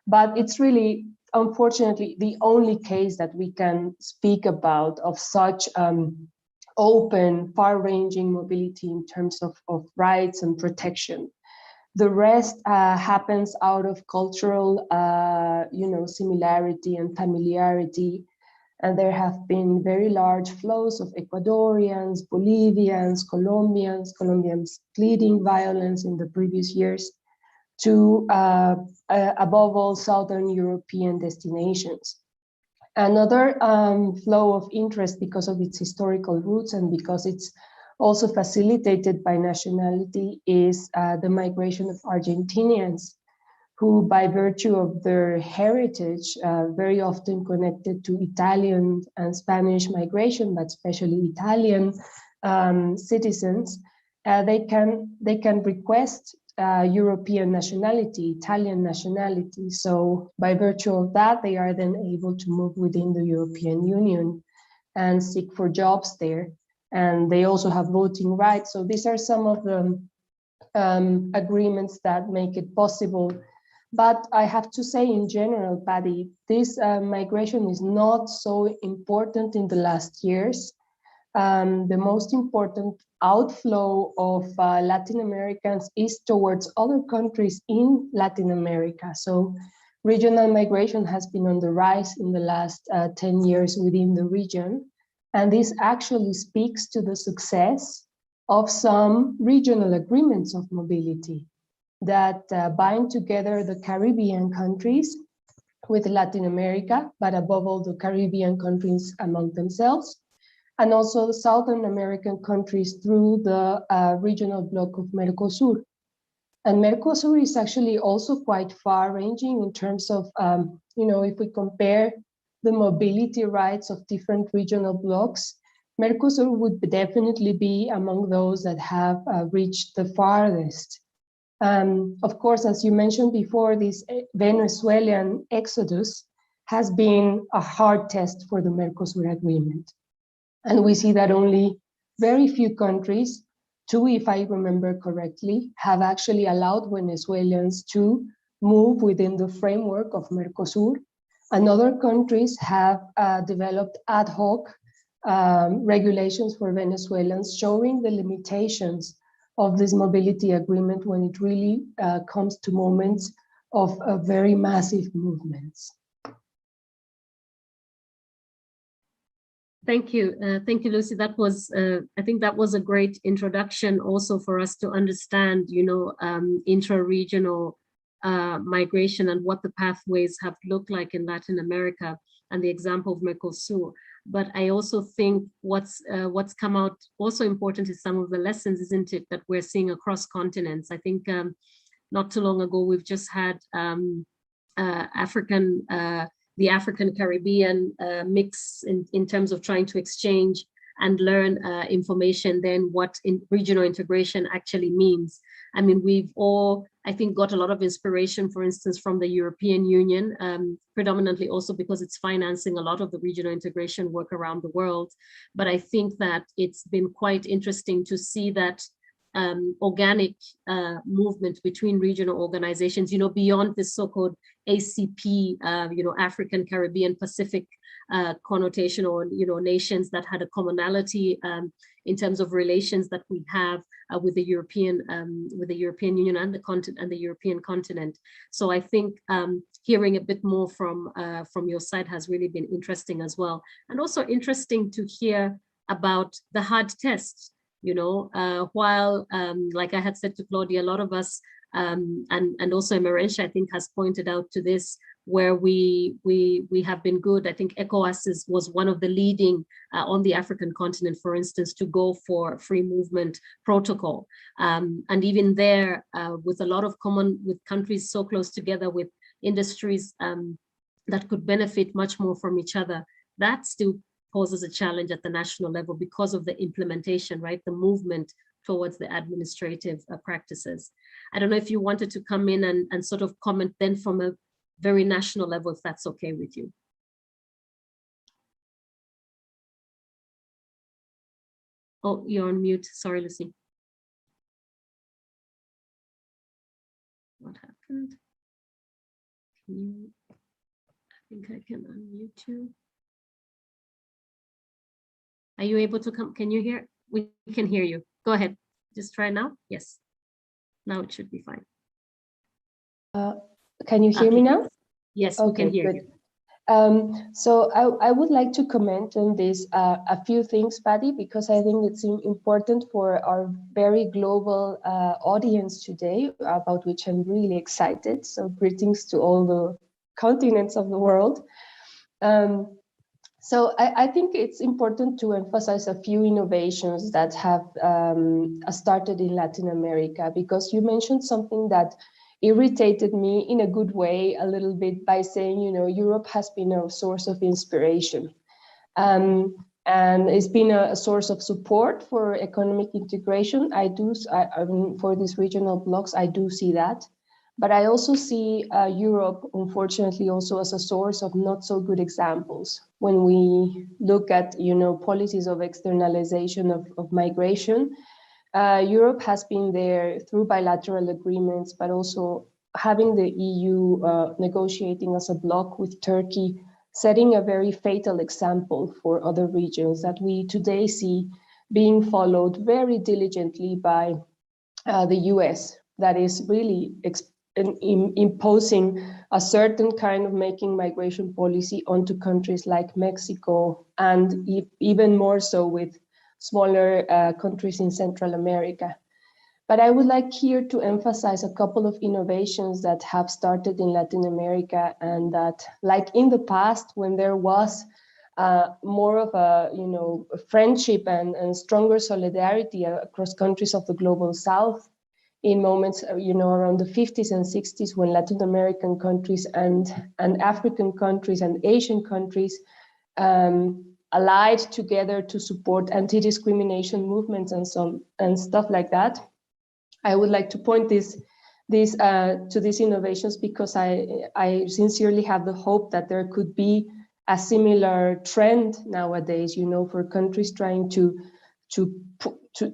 But it's really, unfortunately, the only case that we can speak about of such open, far-ranging mobility in terms of rights and protection. The rest happens out of cultural, similarity and familiarity. And there have been very large flows of Ecuadorians, Bolivians, Colombians pleading violence in the previous years to, above all, Southern European destinations. Another flow of interest, because of its historical roots and because it's also facilitated by nationality, is the migration of Argentinians, who, by virtue of their heritage, very often connected to Italian and Spanish migration, but especially Italian citizens, they can request European nationality, Italian nationality. So by virtue of that, they are then able to move within the European Union and seek for jobs there. And they also have voting rights. So these are some of the agreements that make it possible. But I have to say, in general, Patty, this migration is not so important in the last years. The most important outflow of Latin Americans is towards other countries in Latin America. So regional migration has been on the rise in the last 10 years within the region. And this actually speaks to the success of some regional agreements of mobility that bind together the Caribbean countries with Latin America, but above all the Caribbean countries among themselves, and also the Southern American countries through the regional bloc of Mercosur. And Mercosur is actually also quite far-ranging in terms of, if we compare the mobility rights of different regional blocs, Mercosur would definitely be among those that have reached the farthest. Of course, as you mentioned before, this Venezuelan exodus has been a hard test for the Mercosur agreement. And we see that only very few countries, 2, if I remember correctly, have actually allowed Venezuelans to move within the framework of Mercosur. And other countries have developed ad hoc regulations for Venezuelans, showing the limitations of this mobility agreement when it really comes to moments of very massive movements. Thank you, Lucy. That was, I think that was a great introduction also for us to understand, intra-regional migration and what the pathways have looked like in Latin America and the example of Mercosur. But I also think what's come out also important is some of the lessons, isn't it, that we're seeing across continents. I think not too long ago, we've just had the African Caribbean mix in terms of trying to exchange and learn information, then what regional integration actually means. I mean, we've all, I think, got a lot of inspiration, for instance, from the European Union, predominantly also because it's financing a lot of the regional integration work around the world. But I think that it's been quite interesting to see that organic movement between regional organizations, you know, beyond this so-called ACP, you know, African, Caribbean, Pacific connotation, or, you know, nations that had a commonality in terms of relations that we have with the European Union and the continent and the European continent. So I think hearing a bit more from your side has really been interesting as well, and also interesting to hear about the hard tests. You know, while, like I had said to Claudia, a lot of us, and also Emerentia, I think, has pointed out to this, where we have been good. I think ECOWAS was one of the leading on the African continent, for instance, to go for free movement protocol. And even there, with a lot of with countries so close together, with industries that could benefit much more from each other, that still poses a challenge at the national level because of the implementation, right? The movement towards the administrative practices. I don't know if you wanted to come in and sort of comment then from a very national level, if that's okay with you. Oh, you're on mute. Sorry, Lucy. What happened? I think I can unmute you. Are you able to come? Can you hear? We can hear you. Go ahead. Just try now. Yes. Now it should be fine. Can you hear me now? Yes, okay, we can hear good. you. So I would like to comment on this, a few things, Patty, because I think it's important for our very global audience today, about which I'm really excited. So greetings to all the continents of the world. So I think it's important to emphasize a few innovations that have started in Latin America, because you mentioned something that irritated me in a good way a little bit by saying, you know, Europe has been a source of inspiration. And it's been a source of support for economic integration. For these regional blocs, I do see that. But I also see Europe, unfortunately, also as a source of not so good examples. When we look at, you know, policies of externalization of migration, Europe has been there through bilateral agreements, but also having the EU negotiating as a bloc with Turkey, setting a very fatal example for other regions that we today see being followed very diligently by the US, that is really imposing a certain kind of making migration policy onto countries like Mexico, and even more so with smaller countries in Central America. But I would like here to emphasize a couple of innovations that have started in Latin America, and that, like in the past, when there was more of a, you know, friendship and stronger solidarity across countries of the global South, in moments, you know, around the 50s and 60s, when Latin American countries and African countries and Asian countries allied together to support anti-discrimination movements and stuff like that. I would like to point to these innovations, because I sincerely have the hope that there could be a similar trend nowadays, you know, for countries trying to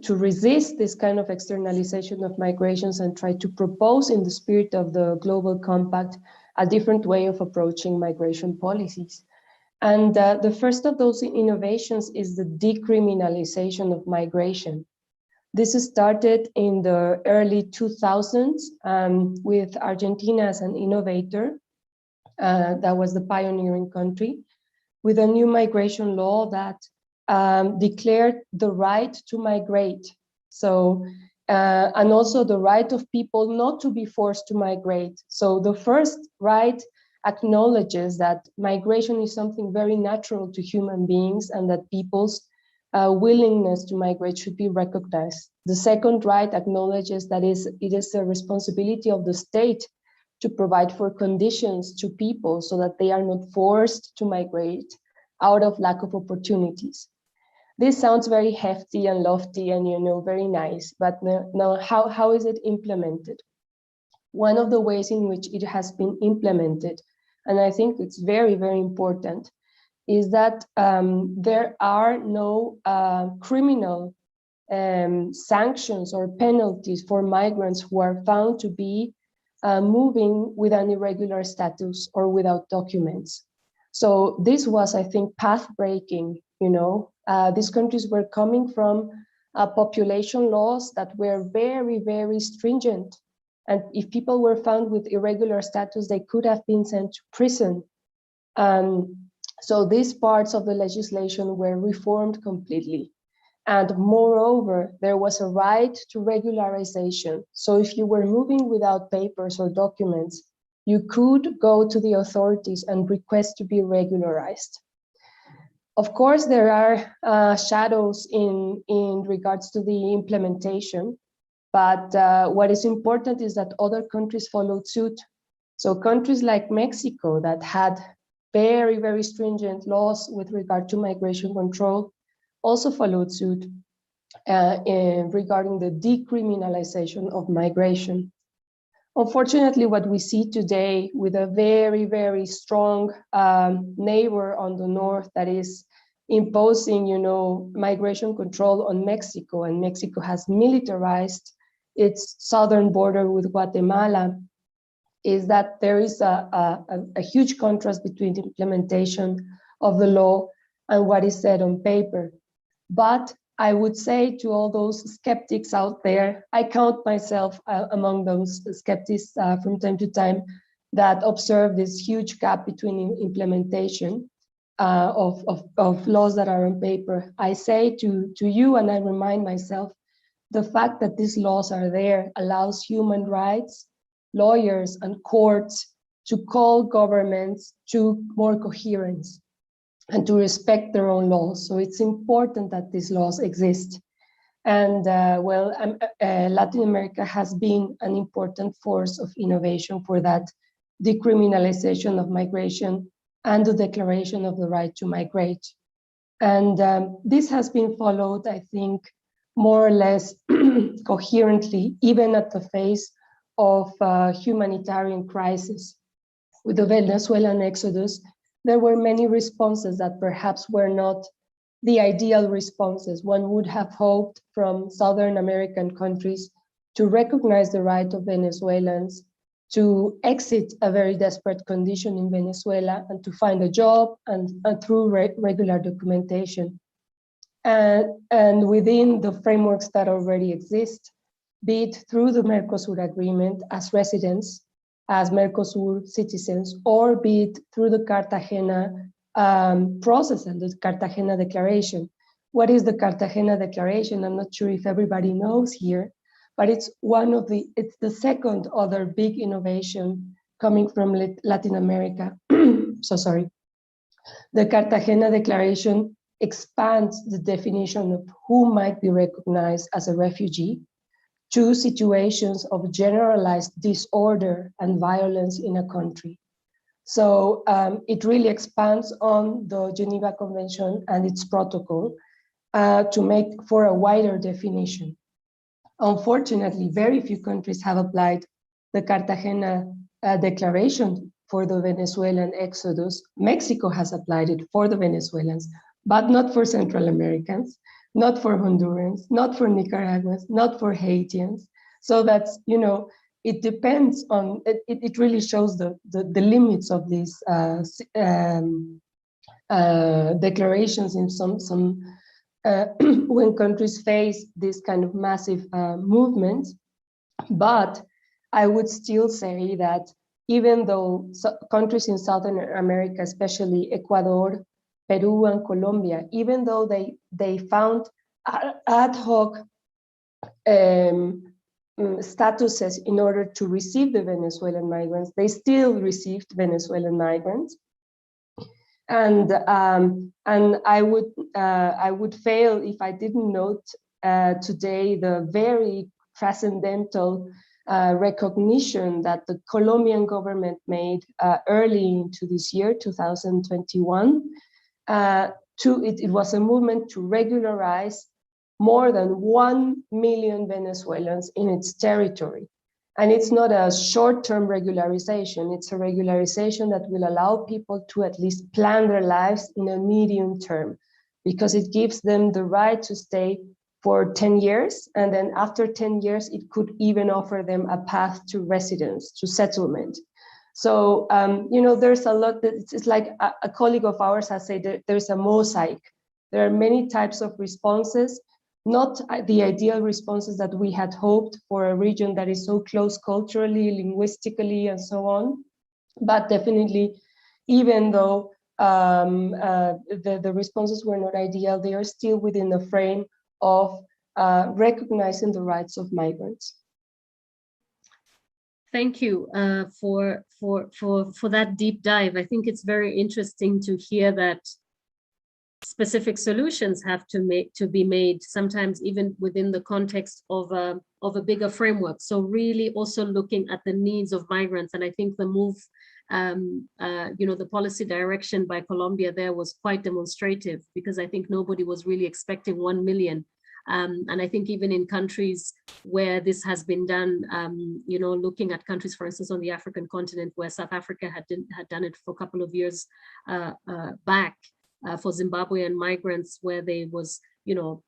resist this kind of externalization of migrations and try to propose, in the spirit of the Global Compact, a different way of approaching migration policies. And the first of those innovations is the decriminalization of migration. This started in the early 2000s with Argentina as an innovator. That was the pioneering country, with a new migration law that declared the right to migrate. So, and also the right of people not to be forced to migrate. So the first right acknowledges that migration is something very natural to human beings, and that peoples willingness to migrate should be recognized. The second right acknowledges that it is a responsibility of the state to provide for conditions to people so that they are not forced to migrate out of lack of opportunities. This sounds very hefty and lofty and, you know, very nice, but now how is it implemented? One of the ways in which it has been implemented, and I think it's very, very important, is that there are no criminal sanctions or penalties for migrants who are found to be moving with an irregular status or without documents. So this was, I think, path-breaking, you know. These countries were coming from population laws that were very, very stringent. And if people were found with irregular status, they could have been sent to prison. So these parts of the legislation were reformed completely. And moreover, there was a right to regularization. So if you were moving without papers or documents, you could go to the authorities and request to be regularized. Of course, there are shadows in regards to the implementation, but what is important is that other countries followed suit. So countries like Mexico that had very, very stringent laws with regard to migration control also followed suit regarding the decriminalization of migration. Unfortunately, what we see today with a very, very strong neighbor on the north that is imposing, you know, migration control on Mexico, and Mexico has militarized its southern border with Guatemala, is that there is a huge contrast between the implementation of the law and what is said on paper. But I would say to all those skeptics out there, I count myself among those skeptics from time to time that observe this huge gap between implementation of laws that are on paper. I say to you, and I remind myself, the fact that these laws are there allows human rights, lawyers, and courts to call governments to more coherence and to respect their own laws. So it's important that these laws exist. And Latin America has been an important force of innovation for that decriminalization of migration and the declaration of the right to migrate. And this has been followed, I think, more or less coherently, even at the face of humanitarian crisis. With the Venezuelan exodus, there were many responses that perhaps were not the ideal responses. One would have hoped from Southern American countries to recognize the right of Venezuelans to exit a very desperate condition in Venezuela and to find a job and through regular documentation. And within the frameworks that already exist, be it through the Mercosur agreement as residents, as Mercosur citizens, or be it through the Cartagena process and the Cartagena Declaration. What is the Cartagena Declaration? I'm not sure if everybody knows here, but it's the second other big innovation coming from Latin America. So sorry. The Cartagena Declaration expands the definition of who might be recognized as a refugee to situations of generalized disorder and violence in a country. So it really expands on the Geneva Convention and its protocol to make for a wider definition. Unfortunately, very few countries have applied the Cartagena Declaration for the Venezuelan exodus. Mexico has applied it for the Venezuelans, but not for Central Americans, not for Hondurans, not for Nicaraguans, not for Haitians. So that's, you know, it depends on, it really shows the limits of these declarations in some when countries face this kind of massive movements. But I would still say that even though countries in Southern America, especially Ecuador, Peru, and Colombia, even though they found ad hoc statuses in order to receive the Venezuelan migrants, they still received Venezuelan migrants. And I would fail if I didn't note today the very transcendental recognition that the Colombian government made early into this year, 2021. It was a movement to regularize more than 1 million Venezuelans in its territory. And it's not a short-term regularization, it's a regularization that will allow people to at least plan their lives in a medium term, because it gives them the right to stay for 10 years. And then after 10 years, it could even offer them a path to residence, to settlement. So, you know, there's a lot that it's like a colleague of ours has said that there's a mosaic. There are many types of responses, not the ideal responses that we had hoped for a region that is so close culturally, linguistically, and so on. But definitely, even though the responses were not ideal, they are still within the frame of recognizing the rights of migrants. Thank you for that deep dive. I think it's very interesting to hear that specific solutions have to be made, sometimes even within the context of a bigger framework. So really also looking at the needs of migrants. And I think the move, you know, the policy direction by Colombia there was quite demonstrative, because I think nobody was really expecting 1 million. And I think even in countries where this has been done, you know, looking at countries, for instance, on the African continent, where South Africa had done it for a couple of years back, for Zimbabwean migrants, where there was, you know,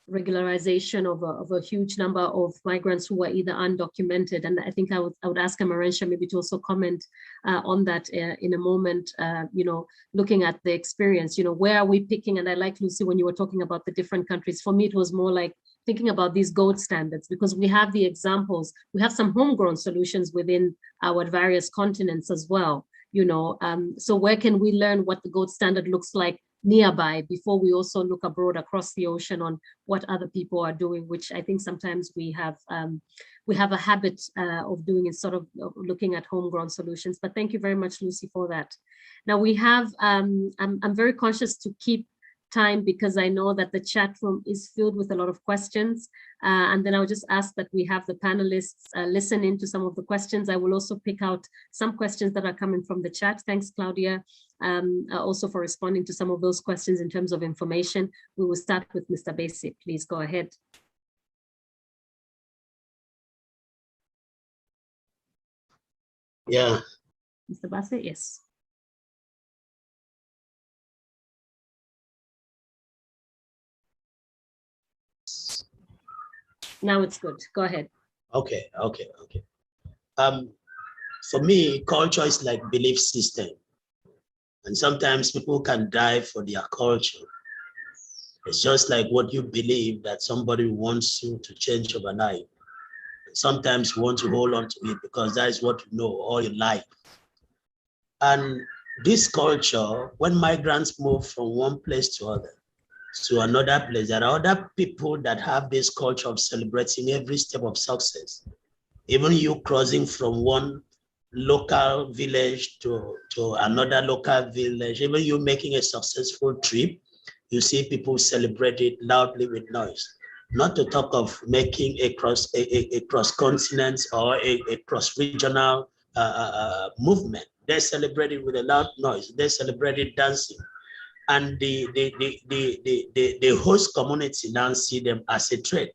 regularization of a huge number of migrants who were either undocumented. And I think I would ask Amarensha maybe to also comment on that in a moment, you know, looking at the experience, you know, where are we picking? And I like, Lucy, when you were talking about the different countries, for me, it was more like thinking about these gold standards, because we have the examples, we have some homegrown solutions within our various continents as well. You know, so where can we learn what the gold standard looks like nearby before we also look abroad across the ocean on what other people are doing, which I think sometimes we have a habit of doing, is sort of looking at homegrown solutions. But thank you very much, Lucy, for that. Now we have, I'm very conscious to keep time, because I know that the chat room is filled with a lot of questions. And then I'll just ask that we have the panelists listen into some of the questions. I will also pick out some questions that are coming from the chat. Thanks, Claudia, also for responding to some of those questions in terms of information. We will start with Mr. Basi. Please go ahead. Yeah. Mr. Basi, yes. Now it's good. Go ahead. Okay. For me, culture is like belief system. And sometimes people can die for their culture. It's just like what you believe that somebody wants you to change overnight. And sometimes you want to hold on to it because that is what you know all your life. And this culture, when migrants move from one place to another place, there are other people that have this culture of celebrating every step of success. Even you crossing from one local village to another local village, even you making a successful trip, you see people celebrate it loudly with noise. Not to talk of making a cross-continent or a cross-regional movement. They celebrate it with a loud noise. They celebrate it dancing. And the host community now see them as a threat,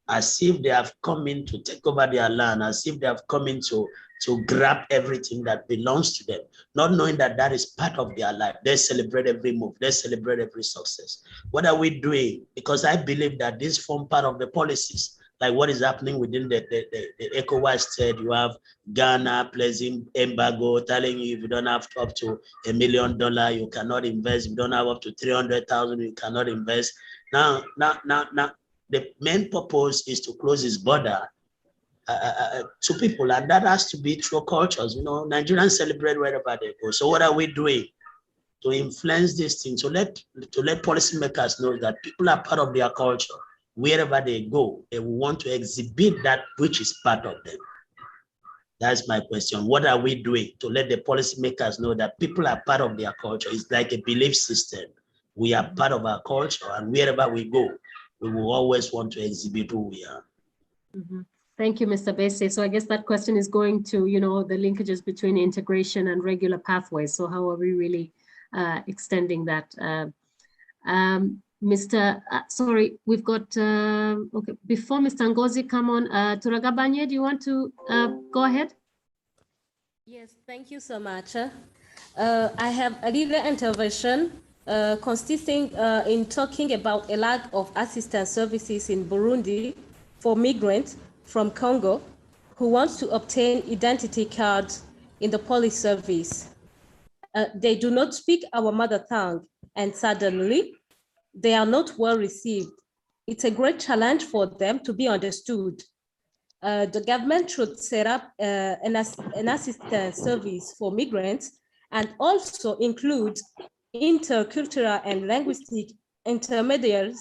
as if they have come in to take over their land, as if they have come in to grab everything that belongs to them, not knowing that that is part of their life. They celebrate every move. They celebrate every success. What are we doing? Because I believe that this form part of the policies, like what is happening within the ECOWAS state. You have Ghana placing embargo, telling you if you don't have up to $1 million, you cannot invest. If you don't have up to 300,000, you cannot invest. Now, the main purpose is to close this border to people, and that has to be through cultures. You know, Nigerians celebrate wherever they go. So what are we doing to influence this thing, to let policymakers know that people are part of their culture? Wherever they go, they want to exhibit that which is part of them. That's my question. What are we doing to let the policymakers know that people are part of their culture? It's like a belief system. We are part of our culture, and wherever we go, we will always want to exhibit who we are. Mm-hmm. Thank you, Mr. Bese. So I guess that question is going to, the linkages between integration and regular pathways. So how are we really extending that? Sorry, we've got, okay, before Mr. Ngozi come on, Turagabanye, do you want to go ahead? Yes, thank you so much. I have a little intervention consisting in talking about a lack of assistance services in Burundi for migrants from Congo who want to obtain identity cards in the police service. They do not speak our mother tongue, and suddenly they are not well received. It's a great challenge for them to be understood. The government should set up an assistance service for migrants and also include intercultural and linguistic intermediaries.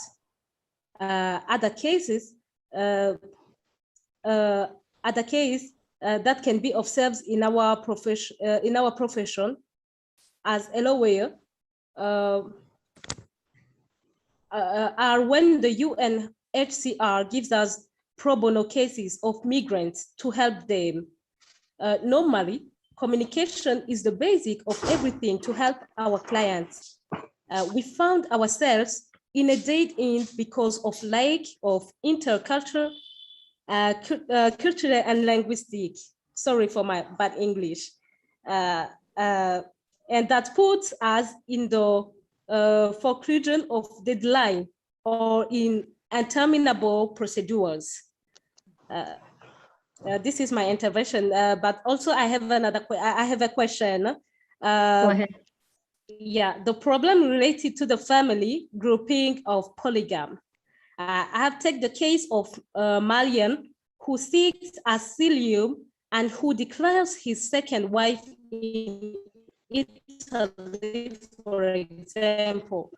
Other cases that can be observed in our profession as a lawyer are when the UNHCR gives us pro bono cases of migrants to help them. Normally, communication is the basic of everything to help our clients. We found ourselves in a dead end because of lack of intercultural, cultural and linguistic. Sorry for my bad English. And that puts us in the conclusion of deadline or in interminable procedures. This is my intervention, but also I have a question. Go ahead. Yeah, the problem related to the family grouping of polygamy. I have taken the case of Malian who seeks asylum and who declares his second wife in Italy, for example,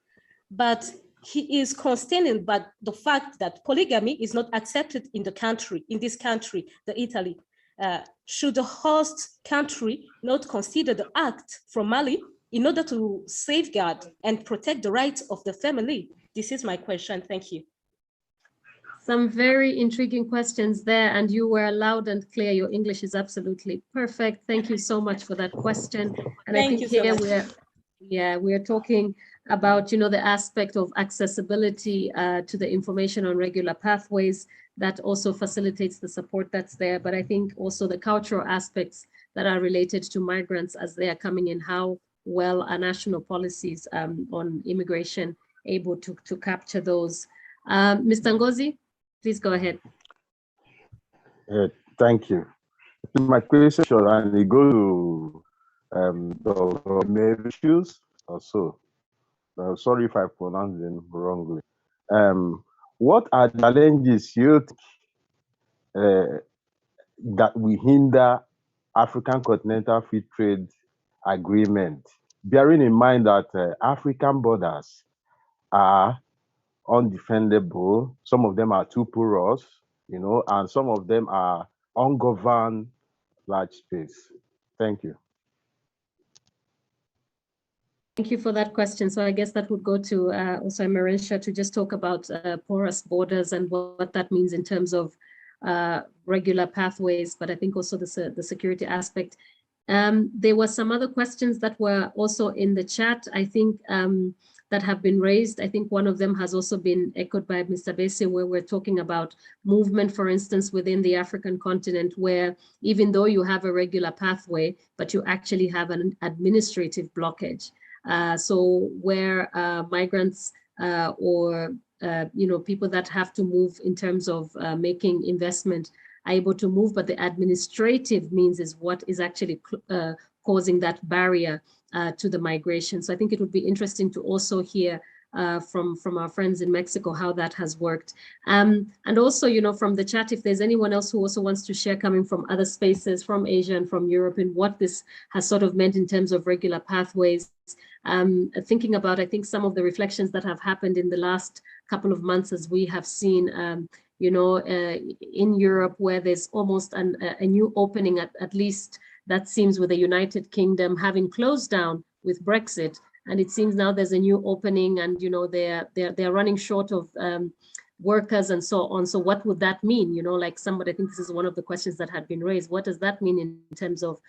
but he is constrained by the fact that polygamy is not accepted in this country, the Italy. Should the host country not consider the act from Mali in order to safeguard and protect the rights of the family? This is my question. Thank you. Some very intriguing questions there, and you were loud and clear. Your English is absolutely perfect. Thank you so much for that question. And Thank I think you here so we're talking about the aspect of accessibility to the information on regular pathways that also facilitates the support that's there. But I think also the cultural aspects that are related to migrants as they are coming in, how well are national policies on immigration able to capture those. Mr. Ngozi, please go ahead. Thank you. My question, and it goes to the main issues also. Sorry if I pronounced them wrongly. What are the challenges you think that will hinder African Continental Free Trade Agreement, bearing in mind that African borders are undefendable, some of them are too porous, and some of them are ungoverned large space? Thank you. Thank you for that question. So I guess that would go to also Marisha to just talk about porous borders and what that means in terms of regular pathways, but I think also the security aspect. There were some other questions that were also in the chat, I think, that have been raised. I think one of them has also been echoed by Mr. Bese, where we're talking about movement, for instance, within the African continent, where even though you have a regular pathway, but you actually have an administrative blockage. So where migrants or people that have to move in terms of making investment are able to move, but the administrative means is what is actually causing that barrier to the migration. So I think it would be interesting to also hear from our friends in Mexico how that has worked. And also, from the chat, if there's anyone else who also wants to share coming from other spaces, from Asia and from Europe, and what this has sort of meant in terms of regular pathways. Thinking about, I think, some of the reflections that have happened in the last couple of months as we have seen in Europe, where there's almost a new opening, at least that seems, with the United Kingdom having closed down with Brexit. And it seems now there's a new opening, and they're running short of workers and so on. So what would that mean? Like somebody, I think this is one of the questions that had been raised. What does that mean in terms of,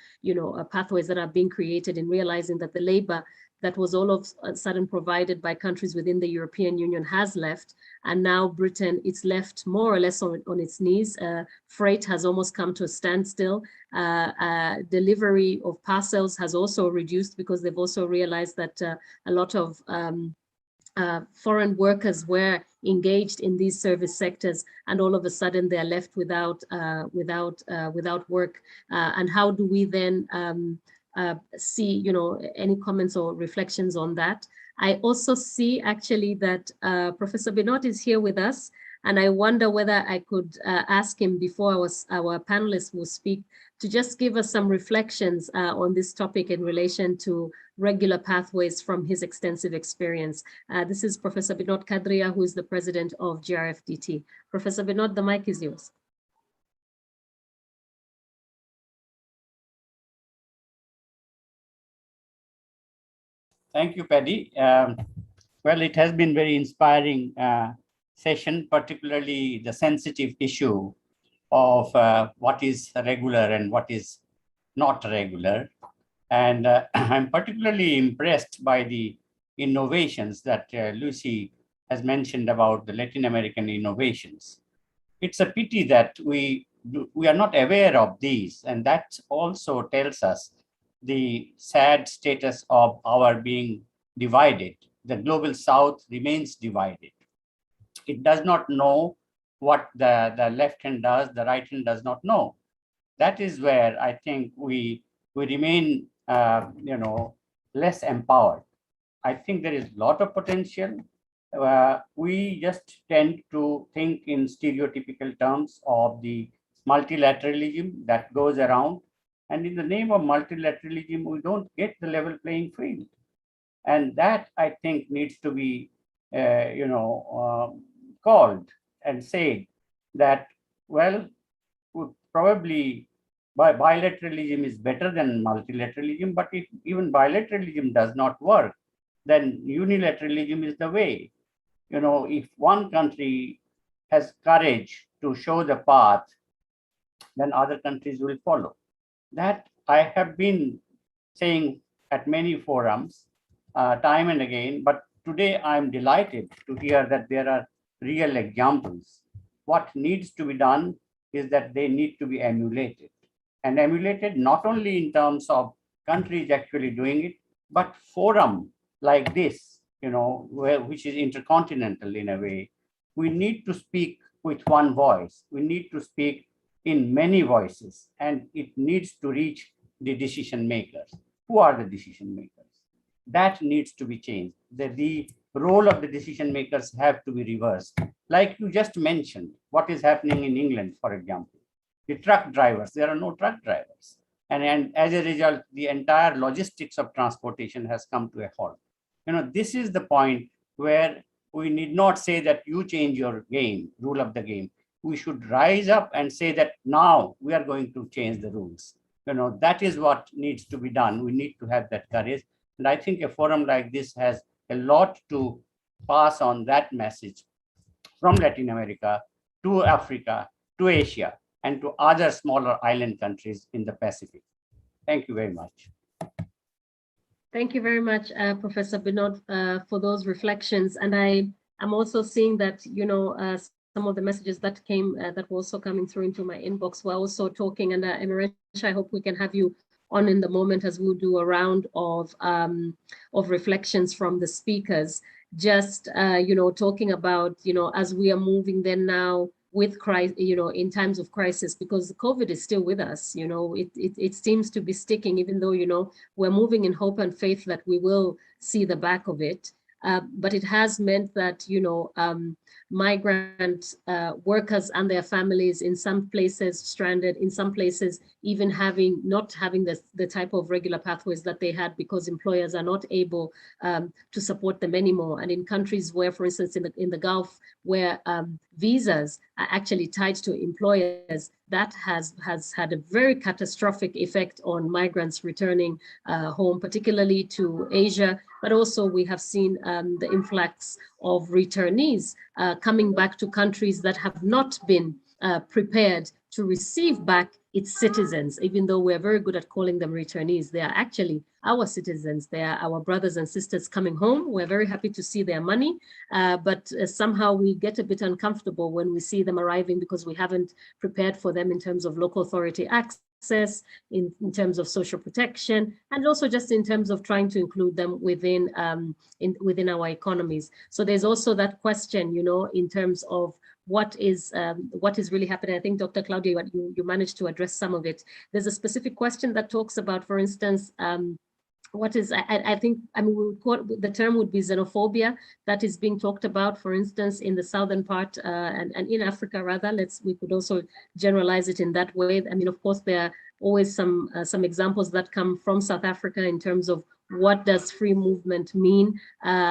pathways that are being created in realizing that the labor that was all of a sudden provided by countries within the European Union has left, and now Britain, it's left more or less on its knees. Freight has almost come to a standstill. Delivery of parcels has also reduced, because they've also realized that a lot of foreign workers were engaged in these service sectors, and all of a sudden they're left without work. And how do we then see, any comments or reflections on that? I also see actually that Professor Binot is here with us, and I wonder whether I could ask him, before our panelists will speak, to just give us some reflections on this topic in relation to regular pathways from his extensive experience. This is Professor Binot Kadria, who is the president of GRFDT. Professor Binot, the mic is yours. Thank you, Paddy. Well, it has been very inspiring session, particularly the sensitive issue of what is regular and what is not regular. And I'm particularly impressed by the innovations that Lucy has mentioned about the Latin American innovations. It's a pity that we are not aware of these, and that also tells us the sad status of our being divided. The global South remains divided. It does not know what the left hand does, the right hand does not know. That is where I think we remain, less empowered. I think there is a lot of potential. We just tend to think in stereotypical terms of the multilateralism that goes around. And in the name of multilateralism, we don't get the level playing field. And that, I think, needs to be, called and said that, well, probably bilateralism is better than multilateralism, but if even bilateralism does not work, then unilateralism is the way. If one country has courage to show the path, then other countries will follow. That I have been saying at many forums, time and again, but today I'm delighted to hear that there are real examples. What needs to be done is that they need to be emulated, and emulated not only in terms of countries actually doing it, but forum like this, which is intercontinental in a way. We need to speak with one voice. We need to speak in many voices, and it needs to reach the decision makers. Who are the decision makers? That needs to be changed. The role of the decision makers have to be reversed. Like you just mentioned, what is happening in England, for example. The truck drivers, there are no truck drivers. And as a result, the entire logistics of transportation has come to a halt. This is the point where we need not say that you change your game, rule of the game. We should rise up and say that now we are going to change the rules. That is what needs to be done. We need to have that courage. And I think a forum like this has a lot to pass on that message from Latin America to Africa, to Asia, and to other smaller island countries in the Pacific. Thank you very much. Thank you very much, Professor Binot, for those reflections. And I am also seeing that, some of the messages that came, that were also coming through into my inbox were also talking, and Emiresh, I hope we can have you on in the moment as we'll do a round of reflections from the speakers, just, talking about, as we are moving then now with crisis, in times of crisis, because COVID is still with us, it seems to be sticking, even though, we're moving in hope and faith that we will see the back of it. but it has meant that, migrant workers and their families in some places stranded, in some places even not having the type of regular pathways that they had because employers are not able to support them anymore. And in countries where, for instance, in the Gulf, where visas are actually tied to employers, that has had a very catastrophic effect on migrants returning home, particularly to Asia. But also we have seen the influx of returnees coming back to countries that have not been prepared to receive back its citizens, even though we're very good at calling them returnees. They are actually our citizens. They are our brothers and sisters coming home. We're very happy to see their money, but somehow we get a bit uncomfortable when we see them arriving because we haven't prepared for them in terms of local authority access, in terms of social protection, and also just in terms of trying to include them within within our economies. So there's also that question, in terms of what is really happening. I think, Dr. Claudia, you managed to address some of it. There's a specific question that talks about, for instance, what is, I think, we would call, the term would be xenophobia, that is being talked about, for instance, in the southern part and in Africa, rather. We could also generalize it in that way. Of course, there are always some examples that come from South Africa in terms of what does free movement mean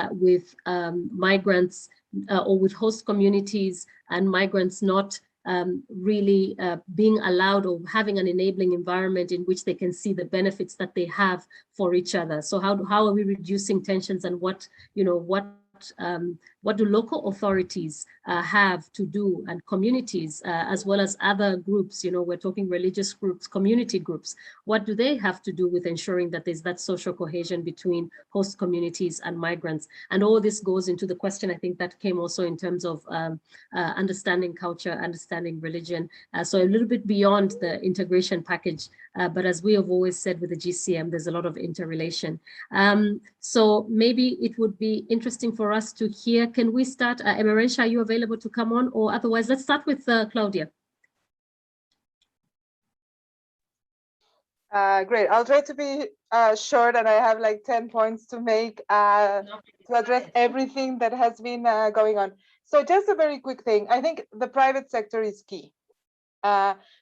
with migrants or with host communities and migrants not really being allowed or having an enabling environment in which they can see the benefits that they have for each other. So how are we reducing tensions, and what do local authorities have to do, and communities as well as other groups, we're talking religious groups, community groups, what do they have to do with ensuring that there's that social cohesion between host communities and migrants? And all this goes into the question, I think, that came also in terms of understanding culture, understanding religion. So a little bit beyond the integration package, but as we have always said with the GCM, there's a lot of interrelation. So maybe it would be interesting for us to hear. Can we start? Emeresha, are you available to come on? Or otherwise, let's start with Claudia. Great. I'll try to be short, and I have like 10 points to make to address everything that has been going on. So just a very quick thing. I think the private sector is key.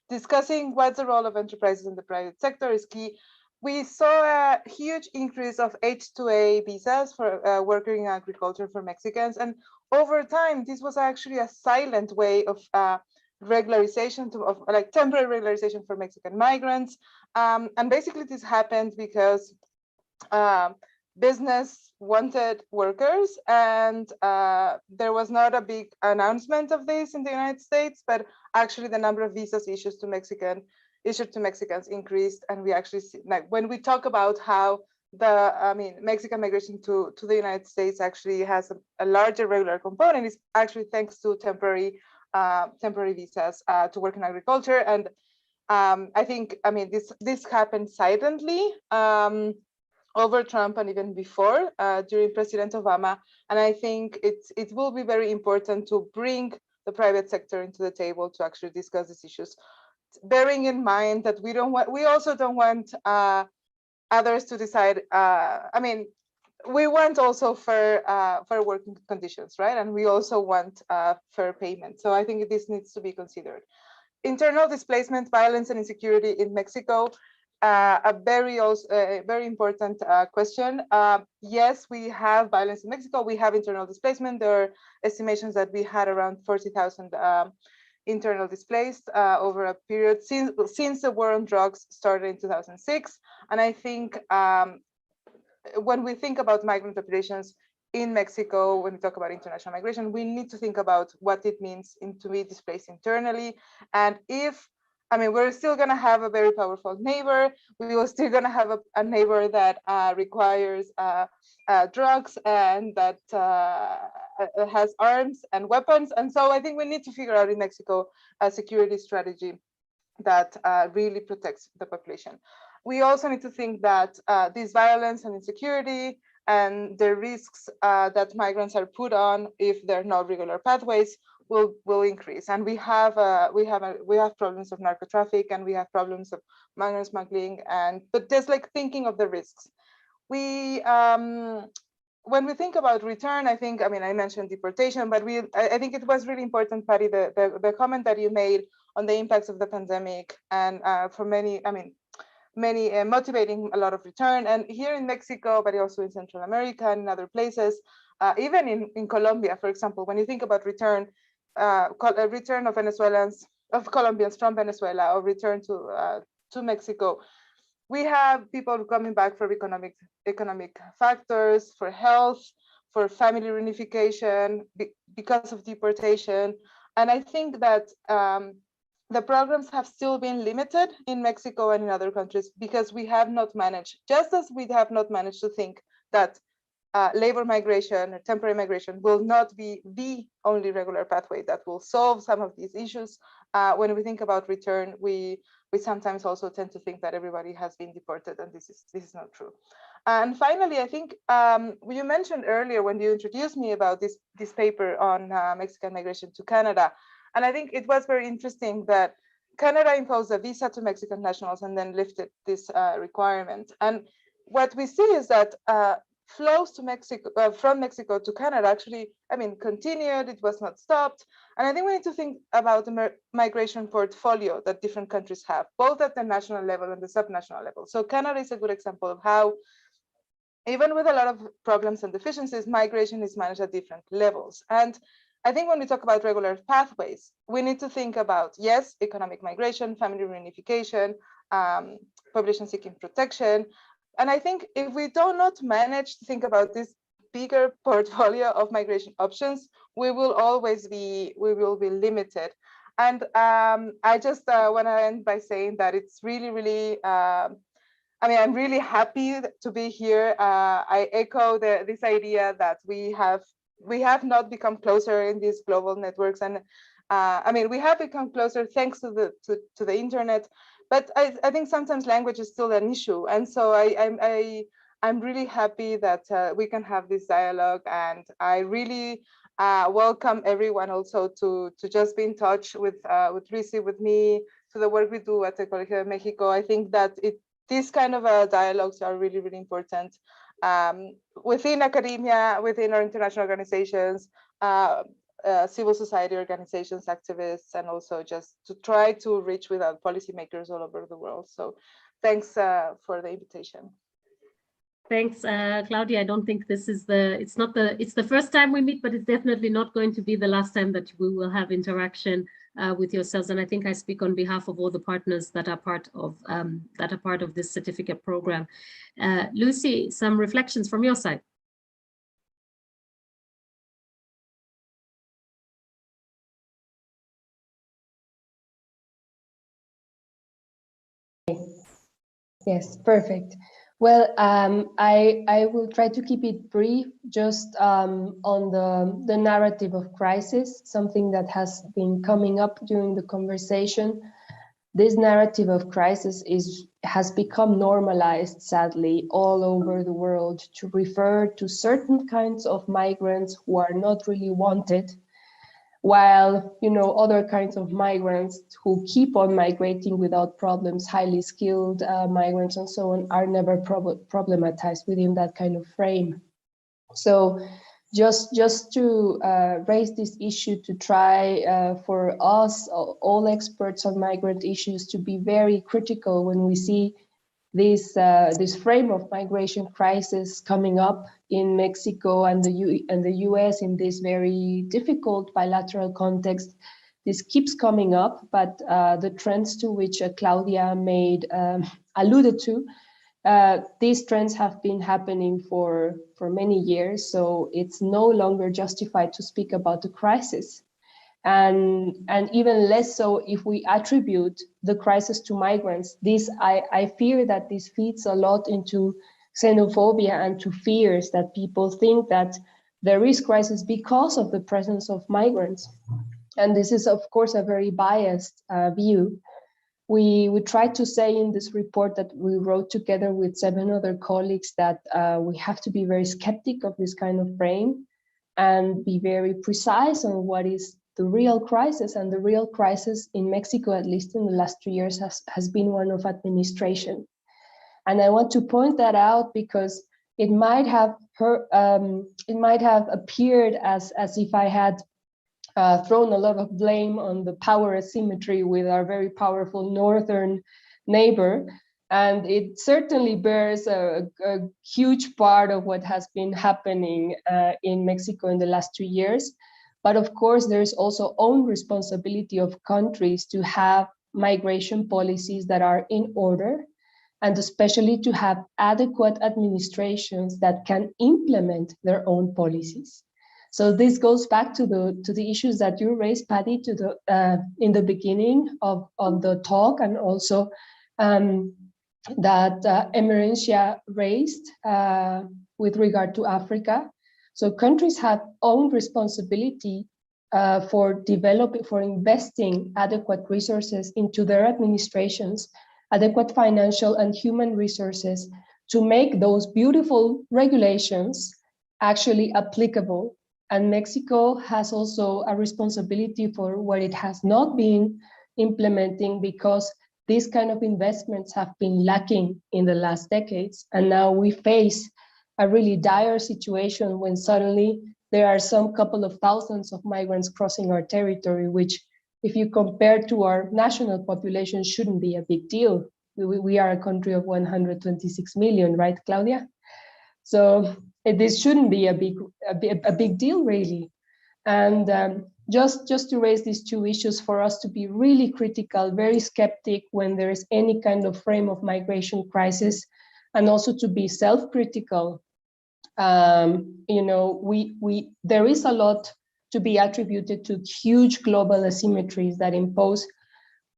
Discussing what's the role of enterprises in the private sector is key. We saw a huge increase of H-2A visas for working in agriculture for Mexicans. And over time, this was actually a silent way of regularization, like temporary regularization for Mexican migrants. And basically this happened because business wanted workers, and there was not a big announcement of this in the United States, but actually the number of visas issued to Mexicans increased. And we actually see, like, when we talk about how Mexican migration to the United States actually has a larger regular component, is actually thanks to temporary visas to work in agriculture. And I think, this happened silently over Trump and even before, during President Obama. And I think it will be very important to bring the private sector into the table to actually discuss these issues, bearing in mind that we also don't want others to decide. We want also fair working conditions, right? And we also want fair payment. So I think this needs to be considered. Internal displacement, violence, and insecurity in Mexico, a very important question. Yes, we have violence in Mexico. We have internal displacement. There are estimations that we had around 40,000 internal displaced over a period since the war on drugs started in 2006. And I think when we think about migrant populations in Mexico, when we talk about international migration, we need to think about what it means to be displaced internally. And we're still going to have a very powerful neighbor. We are still going to have a neighbor that requires drugs and that has arms and weapons. And so I think we need to figure out in Mexico a security strategy that really protects the population. We also need to think that this violence and insecurity and the risks that migrants are put on if there are no regular pathways will increase. And we have problems of narco traffic, and we have problems of migrant smuggling, but just like thinking of the risks. We when we think about return, I think, I mean, I mentioned deportation, but I think it was really important, Patty, the comment that you made on the impacts of the pandemic, and for many, I mean, many motivating a lot of return. And here in Mexico, but also in Central America and in other places, even in Colombia, for example, when you think about return, return of Venezuelans, of Colombians from Venezuela, or return to Mexico, we have people coming back for economic factors, for health, for family reunification, because of deportation. And I think that the programs have still been limited in Mexico and in other countries because we have not managed, just as we have not managed to think that labor migration or temporary migration will not be the only regular pathway that will solve some of these issues. When we think about return, we sometimes also tend to think that everybody has been deported, and this is not true. And finally, I think you mentioned earlier when you introduced me about this paper on Mexican migration to Canada, and I think it was very interesting that Canada imposed a visa to Mexican nationals and then lifted this requirement. And what we see is that flows to Mexico from Mexico to Canada actually, I mean, continued. It was not stopped. And I think we need to think about the migration portfolio that different countries have, both at the national level and the subnational level. So Canada is a good example of how, even with a lot of problems and deficiencies, migration is managed at different levels. And I think when we talk about regular pathways, we need to think about, yes, economic migration, family reunification, population seeking protection. And I think if we do not manage to think about this bigger portfolio of migration options, we will be limited. And I just want to end by saying that it's really, really, I mean, I'm really happy to be here. I echo this idea that we have not become closer in these global networks. And I mean, we have become closer thanks to the internet. But I think sometimes language is still an issue. And so I'm really happy that we can have this dialogue. And I really welcome everyone also to just be in touch with Lucy, with me, to the work we do at the Colegio de Mexico. I think that these kind of dialogues are really, really important within academia, within our international organizations, civil society organizations, activists, and also just to try to reach with our policymakers all over the world. So thanks for the invitation. Thanks, Claudia. I don't think this is it's the first time we meet, but it's definitely not going to be the last time that we will have interaction with yourselves. And I think I speak on behalf of all the partners that are part of this certificate program. Lucy, some reflections from your side. Yes, perfect. Well, I will try to keep it brief, just on the narrative of crisis, something that has been coming up during the conversation. This narrative of crisis has become normalized, sadly, all over the world, to refer to certain kinds of migrants who are not really wanted, while, you know, other kinds of migrants who keep on migrating without problems, highly skilled migrants and so on, are never problematized within that kind of frame. So just to raise this issue, to try for us, all experts on migrant issues, to be very critical when we see this frame of migration crisis coming up in Mexico and the US in this very difficult bilateral context. This keeps coming up, but the trends to which Claudia alluded to, these trends have been happening for many years, so it's no longer justified to speak about the crisis. And even less so if we attribute the crisis to migrants. I fear that this feeds a lot into xenophobia and to fears that people think that there is crisis because of the presence of migrants. And this is, of course, a very biased view. We tried to say in this report that we wrote together with 7 other colleagues that we have to be very skeptic of this kind of frame and be very precise on what is the real crisis. And the real crisis in Mexico, at least in the last 2 years, has been one of administration. And I want to point that out because it might have appeared as if I had thrown a lot of blame on the power asymmetry with our very powerful northern neighbor. And it certainly bears a huge part of what has been happening in Mexico in the last 2 years. But of course, there's also own responsibility of countries to have migration policies that are in order, and especially to have adequate administrations that can implement their own policies. So this goes back to the issues that you raised, Patty, in the beginning of the talk, and also that Emerencia raised with regard to Africa. So countries have own responsibility for investing adequate resources into their administrations, adequate financial and human resources to make those beautiful regulations actually applicable. And Mexico has also a responsibility for what it has not been implementing, because these kind of investments have been lacking in the last decades. And now we face a really dire situation when suddenly there are some couple of thousands of migrants crossing our territory, which, if you compare to our national population, shouldn't be a big deal. We are a country of 126 million, right, Claudia? So this shouldn't be a big deal, really. And just to raise these two issues for us to be really critical, very skeptic when there is any kind of frame of migration crisis, and also to be self-critical. You know, there is a lot to be attributed to huge global asymmetries that impose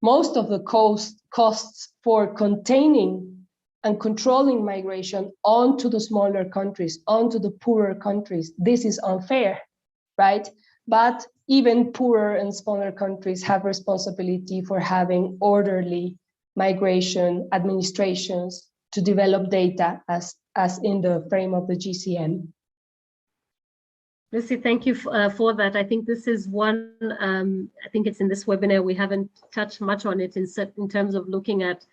most of the costs for containing and controlling migration onto the smaller countries, onto the poorer countries. This is unfair, right? But even poorer and smaller countries have responsibility for having orderly migration administrations to develop data as in the frame of the GCM. Lucy, thank you for that. I think this is one, I think it's in this webinar, we haven't touched much on it in terms of looking at,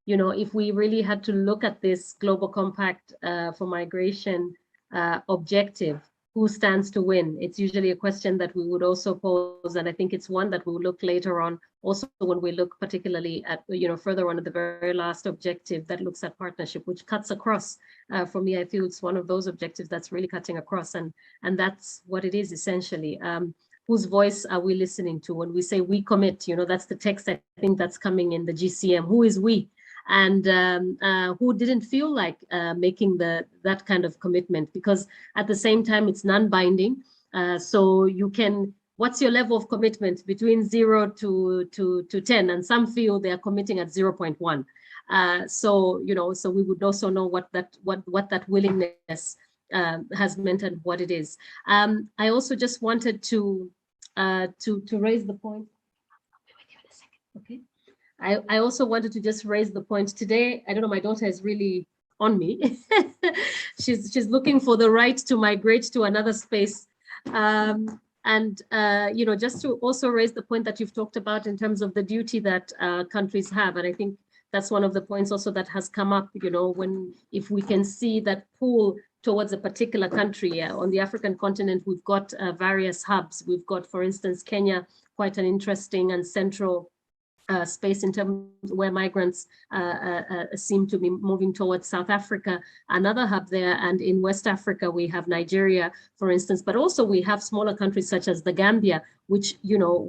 you know, if we really had to look at this Global Compact for Migration objective, who stands to win? It's usually a question that we would also pose, and I think it's one that we'll look later on, also when we look particularly at, you know, further on at the very last objective that looks at partnership, which cuts across. For me, I feel it's one of those objectives that's really cutting across, and that's what it is essentially. Whose voice are we listening to? When we say we commit, you know, that's the text I think that's coming in the GCM. Who is we? And who didn't feel like making that kind of commitment, because at the same time it's non-binding. So you can, what's your level of commitment between 0 to 10? And some feel they are committing at 0.1. So, you know, so we would also know what that willingness has meant and what it is. I also just wanted to raise the point. Okay. I also wanted to just raise the point today. I don't know, my daughter is really on me. she's looking for the right to migrate to another space. You know, just to also raise the point that you've talked about in terms of the duty that countries have. And I think that's one of the points also that has come up, you know, if we can see that pull towards a particular country. On the African continent, we've got various hubs. We've got, for instance, Kenya, quite an interesting and central space in terms where migrants seem to be moving towards South Africa, another hub there. And in West Africa, we have Nigeria, for instance, but also we have smaller countries such as the Gambia, which, you know,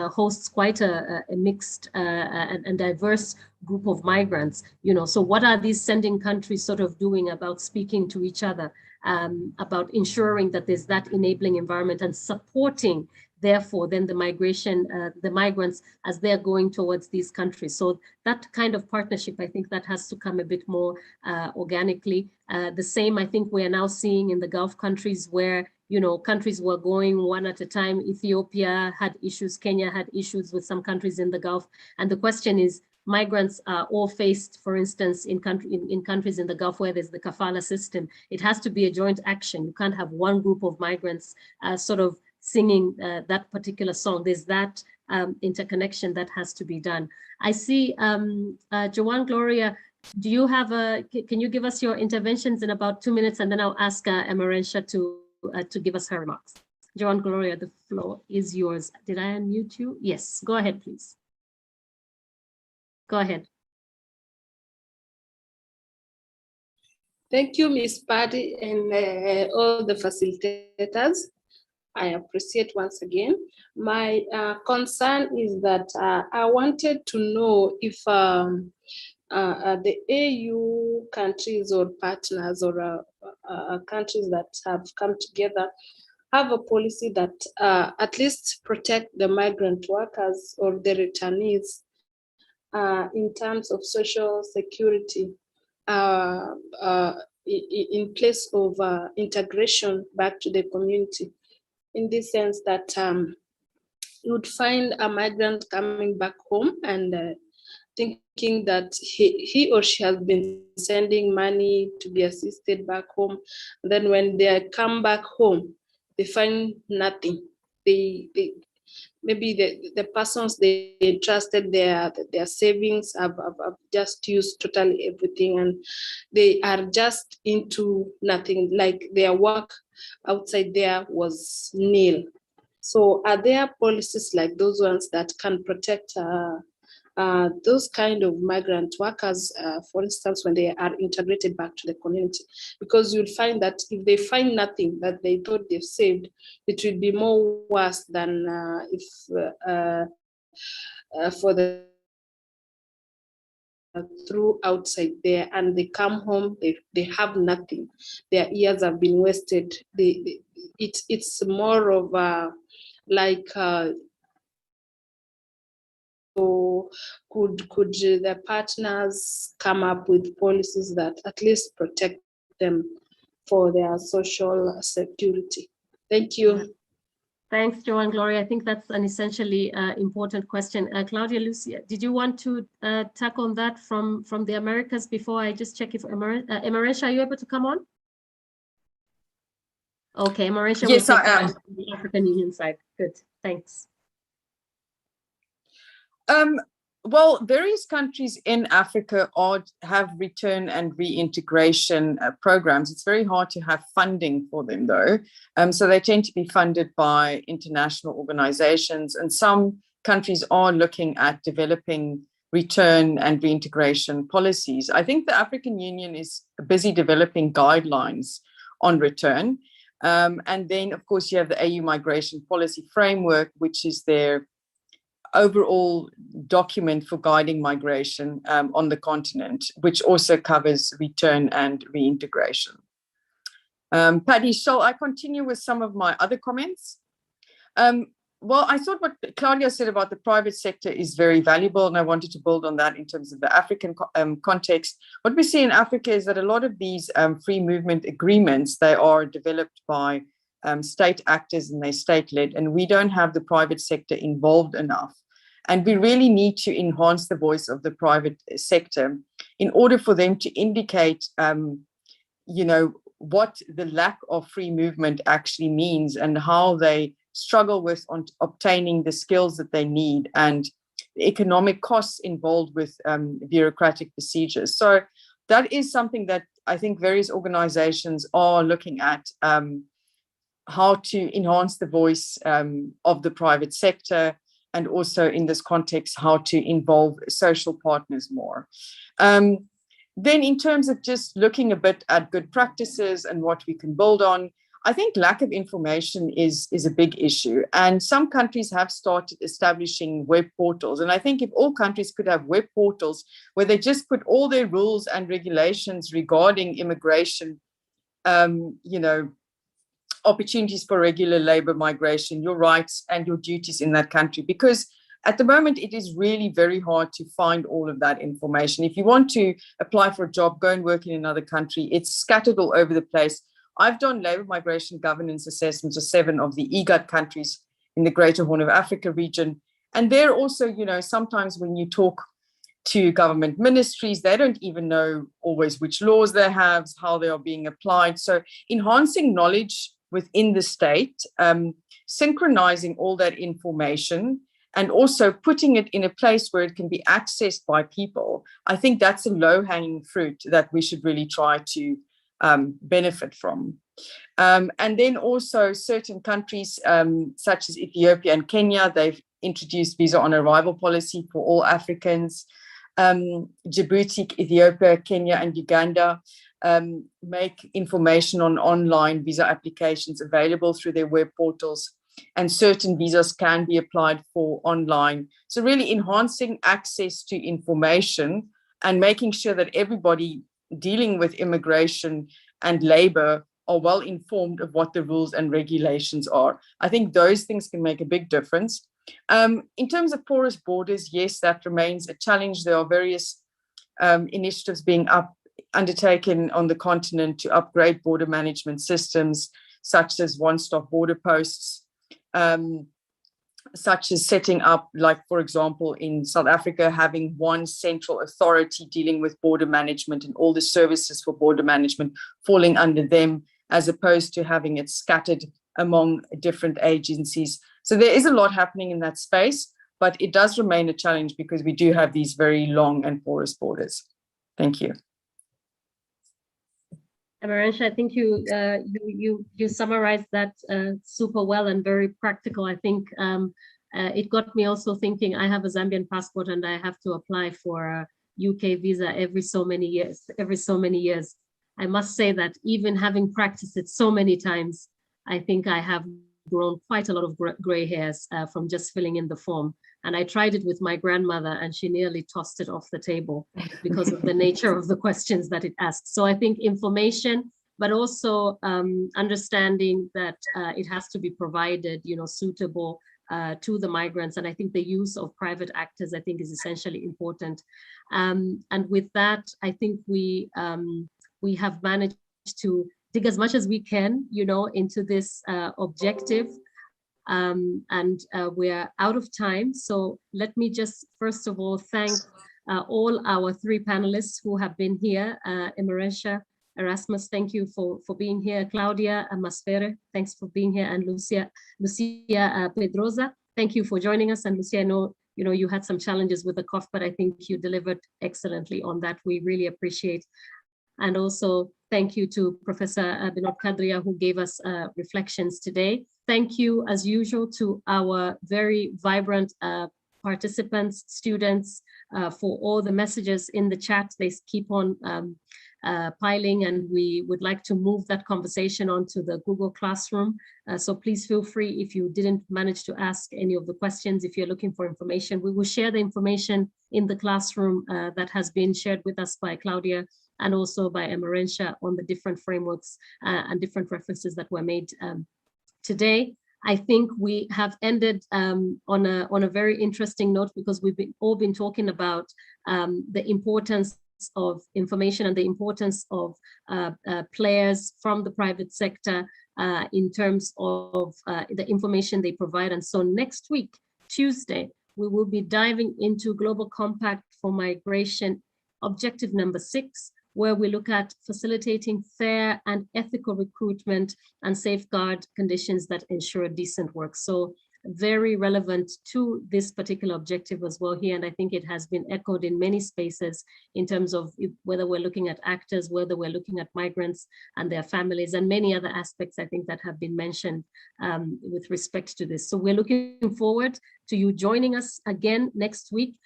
hosts quite a mixed and diverse group of migrants, you know. So what are these sending countries sort of doing about speaking to each other, about ensuring that there's that enabling environment and supporting therefore then the migrants as they're going towards these countries. So that kind of partnership, I think that has to come a bit more organically. The same I think we are now seeing in the Gulf countries where, you know, countries were going one at a time. Ethiopia had issues, Kenya had issues with some countries in the Gulf. And the question is, migrants are all faced, for instance, in countries in the Gulf where there's the kafala system. It has to be a joint action. You can't have one group of migrants sort of singing that particular song. There's that interconnection that has to be done. I see Joanne Gloria do you have can you give us your interventions in about 2 minutes, and then I'll ask Emerentia to give us her remarks. Joan Gloria, the floor is yours. Did I unmute you? Yes, go ahead, please. Go ahead. Thank you, Ms. Patty, and all the facilitators. I appreciate once again. My concern is that I wanted to know if the AU countries or partners or countries that have come together have a policy that at least protect the migrant workers or the returnees in terms of social security in place of integration back to the community, in the sense that you would find a migrant coming back home and thinking that he or she has been sending money to be assisted back home. And then when they come back home, they find nothing. Maybe the persons they entrusted their savings have just used totally everything, and they are just into nothing, like their work outside there was nil. So are there policies like those ones that can protect those kind of migrant workers, for instance, when they are integrated back to the community? Because you'll find that if they find nothing that they thought they've saved, it will be more worse than if for the through outside there, and they come home, they have nothing. Their years have been wasted. It's more of like so could the partners come up with policies that at least protect them for their social security? Thank you. Thanks, Joan Gloria. I think that's an essentially important question. Claudia Lucia, did you want to tackle on that from the Americas before I just check if Emerentia, are you able to come on? Okay, Emerentia, yes, will I take that am. on the African Union side. Good, thanks. Well, various countries in Africa have return and reintegration programs. It's very hard to have funding for them, though. So they tend to be funded by international organizations, and some countries are looking at developing return and reintegration policies. I think the African Union is busy developing guidelines on return. And then, of course, you have the AU Migration Policy Framework, which is their overall document for guiding migration on the continent, which also covers return and reintegration. Paddy, shall I continue with some of my other comments? Well, I thought what Claudia said about the private sector is very valuable, and I wanted to build on that in terms of the African context. What we see in Africa is that a lot of these free movement agreements, they are developed by state actors, and they're state-led, and we don't have the private sector involved enough. And we really need to enhance the voice of the private sector in order for them to indicate, what the lack of free movement actually means and how they struggle with obtaining the skills that they need and the economic costs involved with bureaucratic procedures. So that is something that I think various organizations are looking at, how to enhance the voice of the private sector, and also in this context, how to involve social partners more. Then in terms of just looking a bit at good practices and what we can build on, I think lack of information is a big issue. And some countries have started establishing web portals. And I think if all countries could have web portals where they just put all their rules and regulations regarding immigration, opportunities for regular labor migration, your rights and your duties in that country, because at the moment it is really very hard to find all of that information. If you want to apply for a job, go and work in another country, it's scattered all over the place. I've done labor migration governance assessments of 7 of the EGAT countries in the Greater Horn of Africa region. And they're also, sometimes when you talk to government ministries, they don't even know always which laws they have, how they are being applied. So enhancing knowledge within the state, synchronizing all that information, and also putting it in a place where it can be accessed by people, I think that's a low-hanging fruit that we should really try to benefit from. And then also certain countries such as Ethiopia and Kenya, they've introduced visa on arrival policy for all Africans. Djibouti, Ethiopia, Kenya, and Uganda make information on online visa applications available through their web portals, and certain visas can be applied for online. So really enhancing access to information and making sure that everybody dealing with immigration and labor are well informed of what the rules and regulations are. I think those things can make a big difference. In terms of porous borders, yes, that remains a challenge. There are various initiatives being undertaken on the continent to upgrade border management systems, such as one-stop border posts, such as setting up, like, for example, in South Africa, having one central authority dealing with border management and all the services for border management falling under them, as opposed to having it scattered among different agencies. So there is a lot happening in that space, but it does remain a challenge because we do have these very long and porous borders. Thank you. Amarensha, I think you summarized that super well and very practical. I think it got me also thinking. I have a Zambian passport and I have to apply for a UK visa every so many years. I must say that even having practiced it so many times, I think I have grown quite a lot of gray hairs from just filling in the form. And I tried it with my grandmother and she nearly tossed it off the table because of the nature of the questions that it asks. So I think information, but also understanding that it has to be provided, suitable to the migrants. And I think the use of private actors, I think, is essentially important. And with that, I think we have managed to dig as much as we can, into this objective. And we're out of time. So let me just, first of all, thank all our three panelists who have been here. Amarensha, Erasmus, thank you for being here. Claudia Masfere, thanks for being here. And Lucia Pedrosa, thank you for joining us. And Lucia, I know, you had some challenges with the cough, but I think you delivered excellently on that. We really appreciate. And also thank you to Professor Binod Kadria, who gave us reflections today. Thank you, as usual, to our very vibrant participants, students, for all the messages in the chat. They keep on piling, and we would like to move that conversation onto the Google Classroom. So please feel free, if you didn't manage to ask any of the questions, if you're looking for information, we will share the information in the classroom that has been shared with us by Claudia and also by Amarensha on the different frameworks and different references that were made today. I think we have ended on a very interesting note, because we've all been talking about the importance of information and the importance of players from the private sector in terms of the information they provide. And so next week, Tuesday, we will be diving into Global Compact for Migration, objective number 6, where we look at facilitating fair and ethical recruitment and safeguard conditions that ensure decent work. So very relevant to this particular objective as well here. And I think it has been echoed in many spaces in terms of whether we're looking at actors, whether we're looking at migrants and their families, and many other aspects I think that have been mentioned with respect to this. So we're looking forward to you joining us again next week.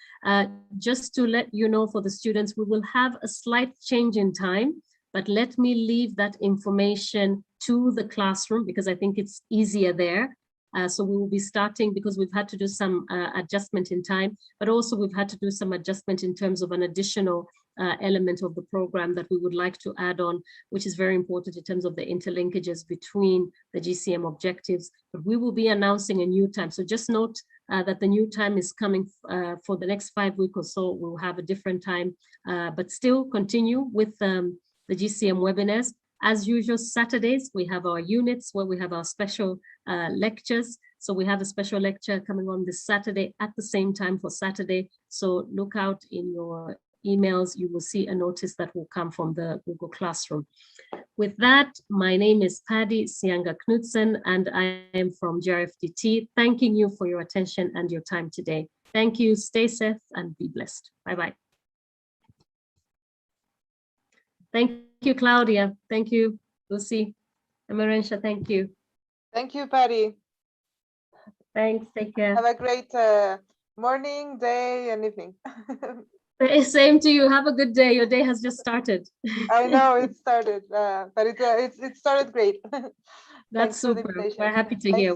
Just to let you know, for the students, we will have a slight change in time, but let me leave that information to the classroom because I think it's easier there. So we will be starting, because we've had to do some adjustment in time, but also we've had to do some adjustment in terms of an additional element of the program that we would like to add on, which is very important in terms of the interlinkages between the GCM objectives. But we will be announcing a new time. So just note that the new time is coming for the next 5 weeks or so. We'll have a different time, but still continue with the GCM webinars. As usual, Saturdays, we have our units where we have our special lectures. So we have a special lecture coming on this Saturday at the same time for Saturday. So look out in your emails, you will see a notice that will come from the Google Classroom. With that, my name is Paddy Sianga Knudsen, and I am from GRFDT, thanking you for your attention and your time today. Thank you, stay safe and be blessed. Bye-bye. Thank you, Claudia. Thank you, Lucy. Amarensha, thank you. Thank you, Patty. Thanks, take care. Have a great morning, day, and evening. Same to you. Have a good day. Your day has just started. I know it started, but it started great. That's super. We're happy to hear.